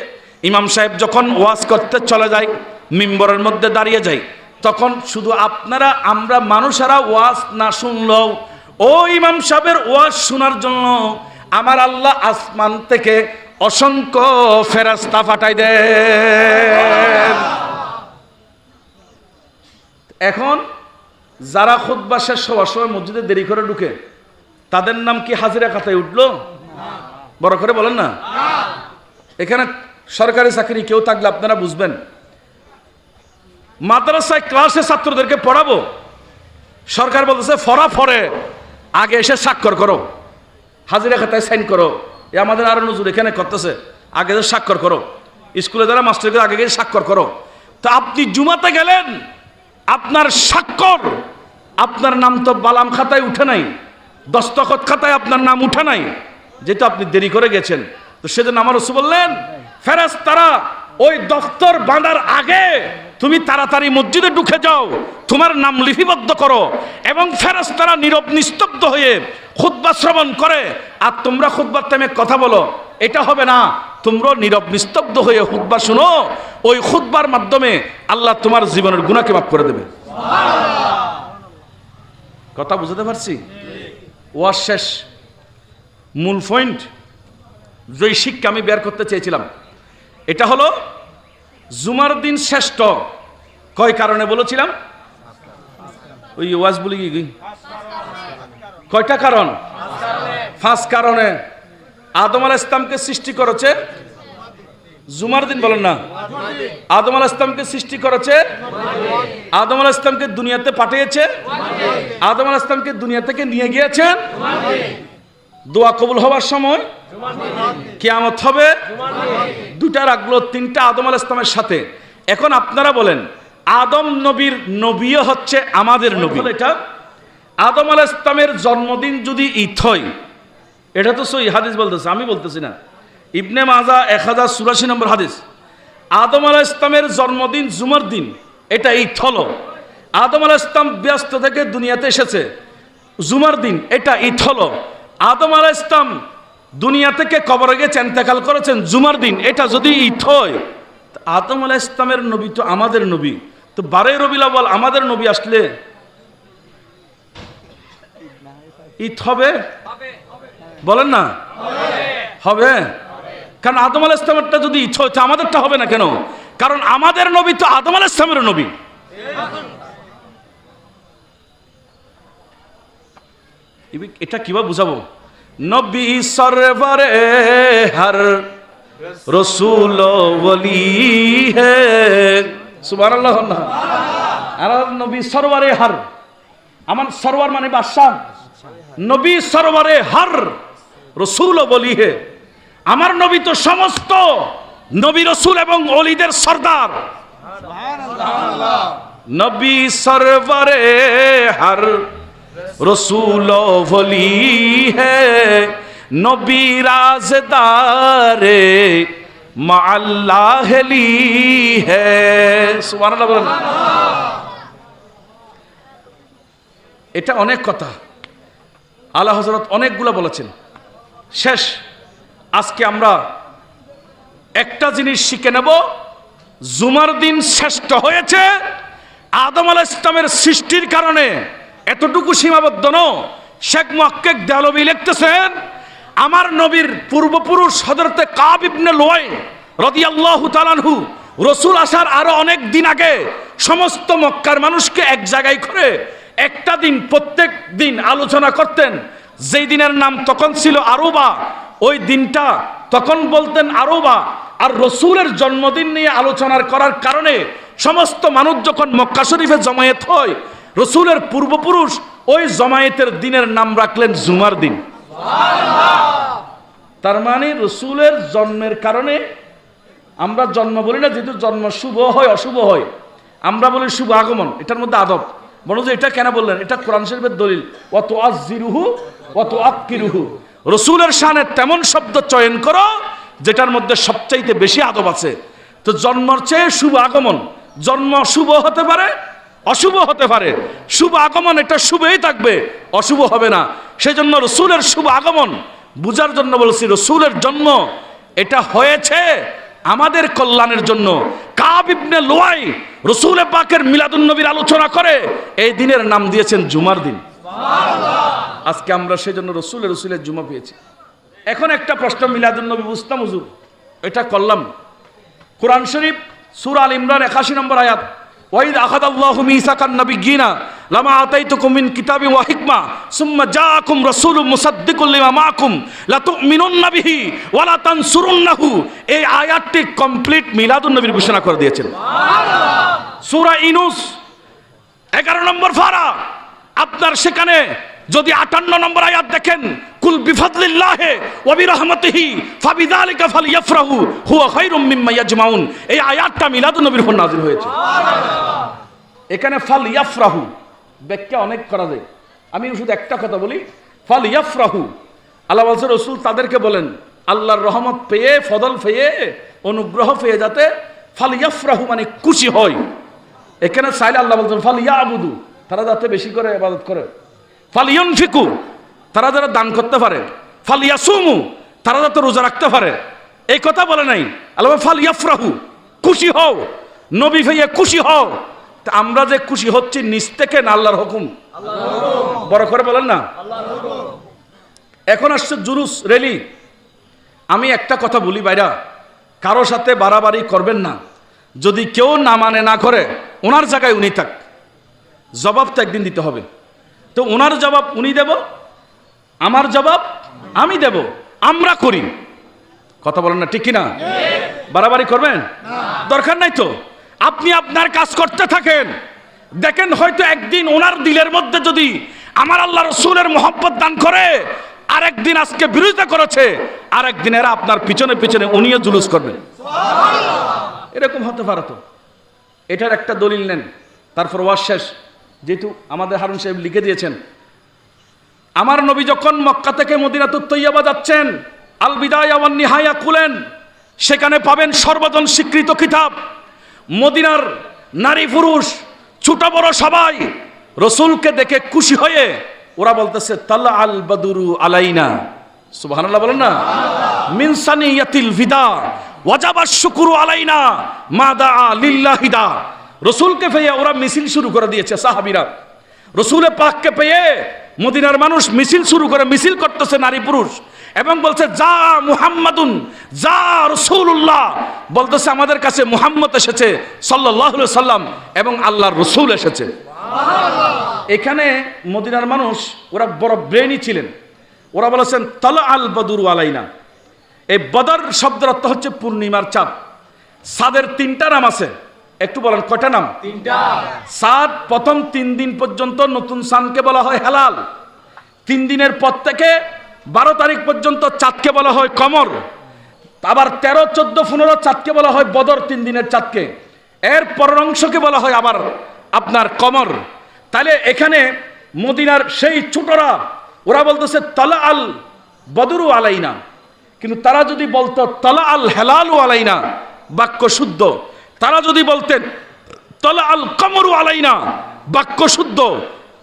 ইমাম সাহেব যখন ওয়াজ করতে চলে যায়, মিম্বরের মধ্যে দাঁড়িয়ে যায়, তখন শুধু আপনারা আমরা মানুষেরা ওয়াজ না শুনলেও ও ইমাম সাহেবের ওয়াজ শোনার জন্য আমার আল্লাহ আসমান থেকে অসংখ্য ফেরেশতা পাঠাই দেন। এখন যারা খুতবা শেষ হওয়ার সময় মসজিদে দেরি করে ঢুকে, তাদের নাম কি হাজিরা খাতায় উঠলো? বড় করে বলেন না। এখানে সরকারি চাকরি কেউ থাকলে আপনারা বুঝবেন, মাদ্রাসায় ক্লাসে ছাত্রদেরকে পড়াবো, সরকার বলতেছে ফরা ফরে আগে এসে স্বাক্ষর করো, হাজিরা খাতায় সাইন করো। এ আমাদের আরো নজর এখানে করতেছে, আগে এসে স্বাক্ষর করো, স্কুলে যারা মাস্টারকে আগে গিয়ে স্বাক্ষর করো। তো আপনি জুমাতে গেলেন, আপনার স্বাক্ষর, আপনার নাম তো বালাম খাতায় উঠে নাই, দস্তখত খাতায় আপনার নাম উঠে নাই, যেহেতু আপনি দেরি করে গেছেন। তো সেজন্য আমার রাসূল বললেন, ফেরেশতারা ওই দফতর বাঁধার আগে তুমি তাড়াতাড়ি মসজিদে ঢুকে যাও, তোমার নাম লিপিবদ্ধ করো, এবং ফেরেশতারা নীরব নিস্তব্ধ হয়ে খুতবা শ্রবণ করে, আর তোমরা খুতবার টাইমে কথা বলো, এটা হবে না। তোমরা নীরব নিস্তব্ধ হয়ে খুতবা শুনো, ওই খুতবার মাধ্যমে আল্লাহ তোমার জীবনের গুনাহকে মাফ করে দেবে। কথা বুঝতে পারছি? ওয়াজ শেষ, মূল পয়েন্ট যে শিক্ষা আমি বের করতে চেয়েছিলাম, এটা হলো জুমার দিন শ্রেষ্ঠ। কয় কারণে বলেছিলাম? ওই ওয়াজ বলি কি, কয়টা কারণ? 5 কারণে। আদম আলাইহিস সালামকে সৃষ্টি করেছে জুমার দিন, বলেন না। আদম আলাইহিস সালামকে সৃষ্টি করেছে, আদম আলাইহিস সালামকে দুনিয়াতে পাঠিয়েছে, আদম আলাইহিস সালামকে দুনিয়া থেকে নিয়ে গিয়েছেন। দোয়া কবুল হওয়ার সময় কিয়ামত হবে, 2টা রাখলো, 3টা আদম আলাইহিস সালামের সাথে। এখন আপনারা বলেন, আদম নবীর নবীও হচ্ছে আমাদের নবী। এটা আদম আলাইহিস সালামের জন্মদিন যদি ঈদ হয়, এটা তো সহিহ হাদিস বলতেছে, আমি বলতেছি না। ইবনে মাজা 1084 নম্বর হাদিস, আদম আলাইহিস সালামের জন্মদিন জুমার দিন, এটা ঈদ হলো। আদম আলাইহিস সালাম ব্যস্ত থেকে দুনিয়াতে এসেছে জুমার দিন, এটা ঈদ হলো। আদম আলাইহিস সালাম দুনিয়া থেকে কবরে গিয়ে ইন্তেকাল করেছেন জুমার দিন, এটা যদি ঈদ হয়, আদম আলাইহিস সালামের নবী তো আমাদের নবী, তো 12 রবিউল আউয়াল আমাদের নবী আসলে ঈদ হবে? বলেন না, হবে। কারণ আদম আলাইহিস সালামেরটা যদি ঈদ হয়, আমাদেরটা হবে না কেন? কারণ আমাদের নবী তো আদম আলাইহিস সালামের নবী। এটা কিভাবে বুঝাবো? নবী সরবরে হর রসুল ওলি হে, সুবহানাল্লাহ না। আর নবী সরওয়ারে হর, আমার সরওয়ার মানে বাদশাহ, নবী সরওয়ারে হর রসুল বলি হে, আমার নবী তো সমস্ত নবী রসুল এবং ওলিদের সর্দার। নবী সরওয়ারে হর রসুল বলি হে, নবী রাজদারে মা আল্লাহ লি হে, সুবহানাল্লাহ বলেন। এটা অনেক কথা আলা হযরত অনেকগুলো বলেছেন। শেষ, আজকে আমরা একটা জিনিস শিখে নেব, জুমার দিন শ্রেষ্ঠ হয়েছে আদম আলাইহিস সালামের সৃষ্টির কারণে, এতটুকু সীমাবদ্ধ নয়। শেখ মুহাক্কিক দেহলভী লিখতেছেন, আমার নবীর পূর্বপুরুষ হযরত কাব ইবনে লুয়াই রাদিয়াল্লাহু তাআলা আনহু রাসূল আসার আরো অনেক দিন আগে সমস্ত মক্কার মানুষকে এক জায়গায় করে একটা দিন প্রত্যেক দিন আলোচনা করতেন, যেই দিনের নাম তখন ছিল আরবা। ওই দিনটা তখন বলতেন আরবা। আর রসুলের জন্মদিন নিয়ে আলোচনার করার কারণে সমস্ত মানুষ যখন মক্কা শরীফে জমায়েত হয়, রসুলের পূর্বপুরুষ ওই জমায়েতের দিনের নাম রাখলেন জুমার দিন। তার মানে রসুলের জন্মের কারণে আমরা জন্ম বলি না, যেহেতু জন্ম শুভ হয় অশুভ হয়, আমরা বলি শুভ আগমন। এটার মধ্যে আদব বলো যে এটা কেন বললেন, এটা কোরআন শরীফের দলিল। ওয়াত আজিরুহু ওয়াত আকিরুহু, রসুলের শানে তেমন শব্দ চয়ন করো যেটার মধ্যে সবচাইতে বেশি আদব আছে। তো জন্মর চেয়ে শুভ আগমন, জন্ম শুভ হতে পারে অশুভ হতে পারে, শুভ আগমন এটা শুভই থাকবে, অশুভ হবে না। সেই জন্য রসুলের শুভ আগমন বুঝার জন্য বলছি, রসুলের জন্ম এটা হয়েছে আমাদের কল্যাণের জন্য। কাব ইবনে লুয়াই রসুল পাকের মিলাদুন নবীর আলোচনা করে এই দিনের নাম দিয়েছেন জুমার দিন। আজকে আমরা সেই জন্য রসুলের জুমা পেয়েছি। এখন একটা প্রশ্ন, মিলাদুন নবী বুঝতাম হুজুর, এটা করলাম। কোরআন শরীফ সূরা আল ইমরান 81 নম্বর আয়াত, ওয়াইদ আখাযাল্লাহু মিসাকান নাবিয়্যিনা লামা আতাইতুকুম মিন কিতাবিন ওয়া হিকমা সুম্মা জাআকুম রাসূলুম মুসাদ্দিকুল লিমা মাআকুম লাতুমিনুন্না বিহি ওয়া লা তানসুরুন্নাহু। এই আয়াতটি কমপ্লিট মিলাদুন নবীর ঘোষণা করে দিয়েছেন। সুবহানাল্লাহ। সূরা ইউনূস 11 নম্বর পারা, আপনার সেখানে যদি 58 নম্বর আয়াত দেখেন, কুল বিফাদলিল্লাহি ওয়া বিরহমাতিহি ফাবিযালিকা ফালইফরাহু হুয়া খায়রুম মিম্মা ইয়াজমাউন। এই আয়াতটা মিলাদুন নবীর উপর নাযিল হয়েছে। সুবহানাল্লাহ। এখানে ফালইফরাহু ব্যাখ্যা অনেক করা যায়, আমি শুধু একটা কথা বলি। ফালইফরাহু, আল্লাহ বলছে রাসূল তাদেরকে বলেন আল্লাহর রহমত পেয়ে, ফজল পেয়ে, অনুগ্রহ পেয়ে যাতে ফালইফরাহু মানে খুশি হয়। এখানে চাইলে আল্লাহ বলছেন ফালইয়াবুদু, তারা যাতে বেশি করে ইবাদত করে। ফালিয়ুনফিকু, তারা যারা দান করতে পারে। ফালিয়াসুমু, তারা যাতে রোজা রাখতে পারে। এই কথা বলে নাই আল্লাহ। ফালিয়াফরাহু, খুশি হও, নবী ভাইয়া খুশি হও। তা আমরা যে খুশি হচ্ছি নিজ থেকে না আল্লাহর হুকুম? বড় করে বলেন না। এখন আসছে জুলুস র্যালি। আমি একটা কথা বলি ভাইরা, কারো সাথে বাড়াবাড়ি করবেন না। যদি কেউ না মানে না করে, ওনার জায়গায় উনি থাক, জবাব তো একদিন দিতে হবে। তো ওনার জবাব উনি দেব, আমার জবাব আমি দেব, আমরা করি। কথা বলেন না, ঠিক কিনা? বাড়াবাড়ি করবেন দরকার নাই তো। আপনি আপনার কাজ করতে থাকেন, দেখেন হয়তো একদিন ওনার দিলের মধ্যে যদি আমার আল্লাহ রসুলের মোহাব্বত দান করে, আরেকদিন আজকে বিরোধিতা করেছে, আরেকদিন এরা আপনার পিছনে পিছনে উনিও জুলুস করবেন। এরকম হতে পারে তো। এটার একটা দলিল নেন, তারপর ওয়াজ শেষ। যেহেতু আমাদের হারুন সাহেব লিখে দিয়েছেন, আমার নবী যখন মক্কা থেকে মদিনাতুত তৈয়্যিবা যাচ্ছেন, আল বিদায়া ওয়ান নিহায়া খুলেন, সেখানে পাবেন সর্বজন স্বীকৃত কিতাব। মদিনার নারী পুরুষ ছোট বড় সবাই রসুলকে দেখে খুশি হয়ে ওরা বলতেছে তাল্লা আল বাদুরু আলাইনা। সুবহানাল্লাহ বলেন না। মিন সানিয়াতিল বিদা ওয়াজাবাশ শুকরু আলাইনা মা দাআ লিল্লাহিদা। রসুলকে পেয়ে ওরা মিছিল শুরু করে দিয়েছে। সাহাবীরা রসুলের পাককে পেয়ে মদিনার মানুষ মিছিল শুরু করে, মিছিল করতেছে নারী পুরুষ, এবং বলছে যা মুহাম্মাদুন যা রাসূলুল্লাহ, বলতেছে আমাদের কাছে মুহাম্মদ এসেছে সাল্লাল্লাহু আলাইহি সাল্লাম এবং আল্লাহর রসুল এসেছে। এখানে মদিনার মানুষ ওরা বড় ব্রেনি ছিলেন। ওরা বলেছেন তালা আল বাদুরু আলাইনা, এই বদর শব্দের অর্থ হচ্ছে পূর্ণিমার চাঁদ। সাদের 3টা নাম আছে, একটু বলেন কয়টা নাম? 3টা। সাদ প্রথম 3 দিন পর্যন্ত নতুন সানকে বলা হয় হেলাল, 3 দিনের পর থেকে 12 তারিখ পর্যন্ত চাঁদকে বলা হয় কমর, আবার 13, 14, 15 চাঁদকে বলা হয় বদর, 3 দিনের চাঁদকে। এর পরের অংশকে বলা হয় আবার আপনার কমর। তাহলে এখানে মদিনার সেই ছোটরা ওরা বলতেছে তালা আল বদরু আলাইনা, কিন্তু তারা যদি বলতো তালা আল হেলালু আলাইনা, বাক্য শুদ্ধ। তারা যদি বলতেন তালা আল কমরু আলাইনা, বাক্য শুদ্ধ।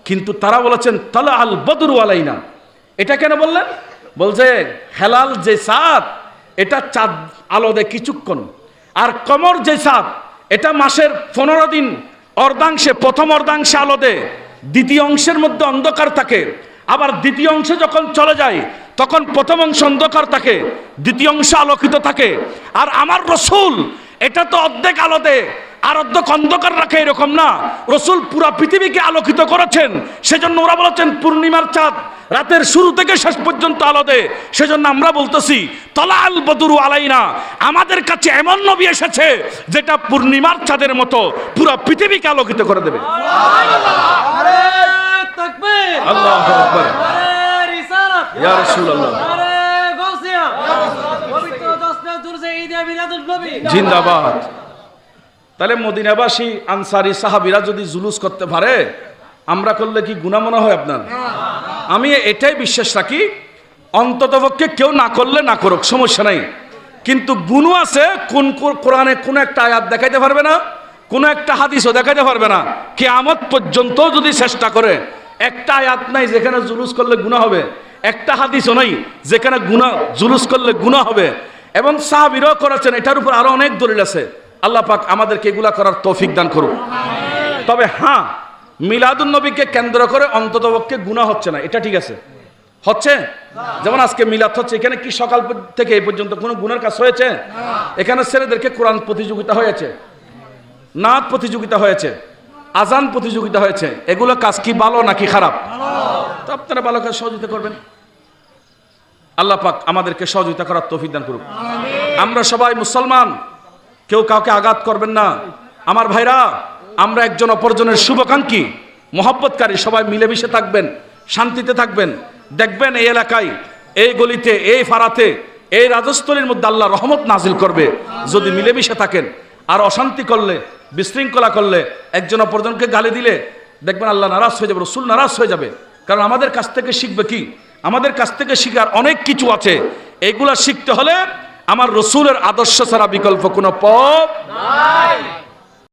কিন্তু তারা বলেছেন তালা আল বদরু আলাইনা। এটা কেন বললেন? বলছে হেলাল যে চাঁদ এটা চাঁদ আলো দেয় কিছুক্ষণ, আর কমর যে চাঁদ এটা মাসের 15 দিন অর্ধাংশে, প্রথম অর্ধাংশে আলো দেয়, দ্বিতীয় অংশের মধ্যে অন্ধকার থাকে। আবার দ্বিতীয় অংশে যখন চলে যায় তখন প্রথম অংশ অন্ধকার থাকে, দ্বিতীয় অংশ আলোকিত থাকে। আর আমার রসুল এটা তো অর্ধেক আলো দেয় আর অর্ধেক অন্ধকার রাখে, এরকম না। রসুল পুরা পৃথিবীকে আলোকিত করেছেন, সেজন্য ওরা বলেছেন পূর্ণিমার চাঁদ রাতের শুরু থেকে শেষ পর্যন্ত আলো দেয়। সেজন্য আমরা বলতেছি তালাল বদরু আলাইনা। আমাদের কাছে এমন নবী এসেছে যেটা পূর্ণিমার চাঁদের মতো পুরা পৃথিবীকে আলোকিত করে দেবে। আল্লাহু আকবার, ইয়া রাসূলুল্লাহ, জিন্দাবাদ। তাহলে মদিনাবাসী আনসারী সাহাবীরা যদি জুলুস করতে পারে, আমরা করলে কি গুনাহ মনে হয় আপনার? আমি এটাই বিশ্বাস রাখি, অন্ততপক্ষে কেউ না করলে না করুক, সমস্যা নাই। কিন্তু গুনাহ আছে, কোন কোরআনে কোন একটা আয়াত দেখাইতে পারবে না, কোন একটা হাদিসও দেখাইতে পারবে না। কিয়ামত পর্যন্ত যদি চেষ্টা করে, একটা আয়াত নাই যেখানে জুলুস করলে গুনাহ হবে, একটা হাদিসও নাই যেখানে জুলুস করলে গুনাহ হবে। এবং সাহাবীরাও করেছেন, এটার উপর আরো অনেক দলিল আছে। আল্লাহ পাক আমাদেরকে এগুলা করার তৌফিক দান করুন। তবে হ্যাঁ, মিলাদুন নবীকে কেন্দ্র করে অন্ততপক্ষে গুনাহ হচ্ছে না, এটা ঠিক আছে। হচ্ছে যেমন আজকে মিলাদ হচ্ছে, এখানে কি সকাল থেকে এই পর্যন্ত কোনো গুনার কাজ হয়েছে? এখানে ছেলেদেরকে কোরআন প্রতিযোগিতা হয়েছে, নাচ প্রতিযোগিতা হয়েছে, আজান প্রতিযোগিতা হয়েছে। এগুলো কাজ কি ভালো নাকি খারাপ? তো আপনারা ভালো কাজ সহযোগিতা করবেন। আল্লাহ পাক আমাদেরকে সহযোগিতা করার তৌফিক দান করুন। আমরা সবাই মুসলমান, কেউ কাউকে আঘাত করবেন না। আমার ভাইরা, আমরা একজন অপরজনের শুভাকাঙ্ক্ষী, মহব্বতকারী, সবাই মিলেমিশে থাকবেন, শান্তিতে থাকবেন। দেখবেন এই এলাকায়, এই গলিতে, এই ফারাতে, এই রাজস্থলীর মধ্যে আল্লাহ রহমত নাজিল করবে যদি মিলেমিশে থাকেন। আর অশান্তি করলে, বিশৃঙ্খলা করলে, একজন অপরজনকে গালি দিলে দেখবেন আল্লাহ নারাজ হয়ে যাবে, রসুল নারাজ হয়ে যাবে। কারণ আমাদের কাছ থেকে শিখবে কি? আমাদের কাছ থেকে শিখার অনেক কিছু আছে। এইগুলা শিখতে হলে আমার রসুলের আদর্শ ছাড়া বিকল্প কোনো পথ নাই।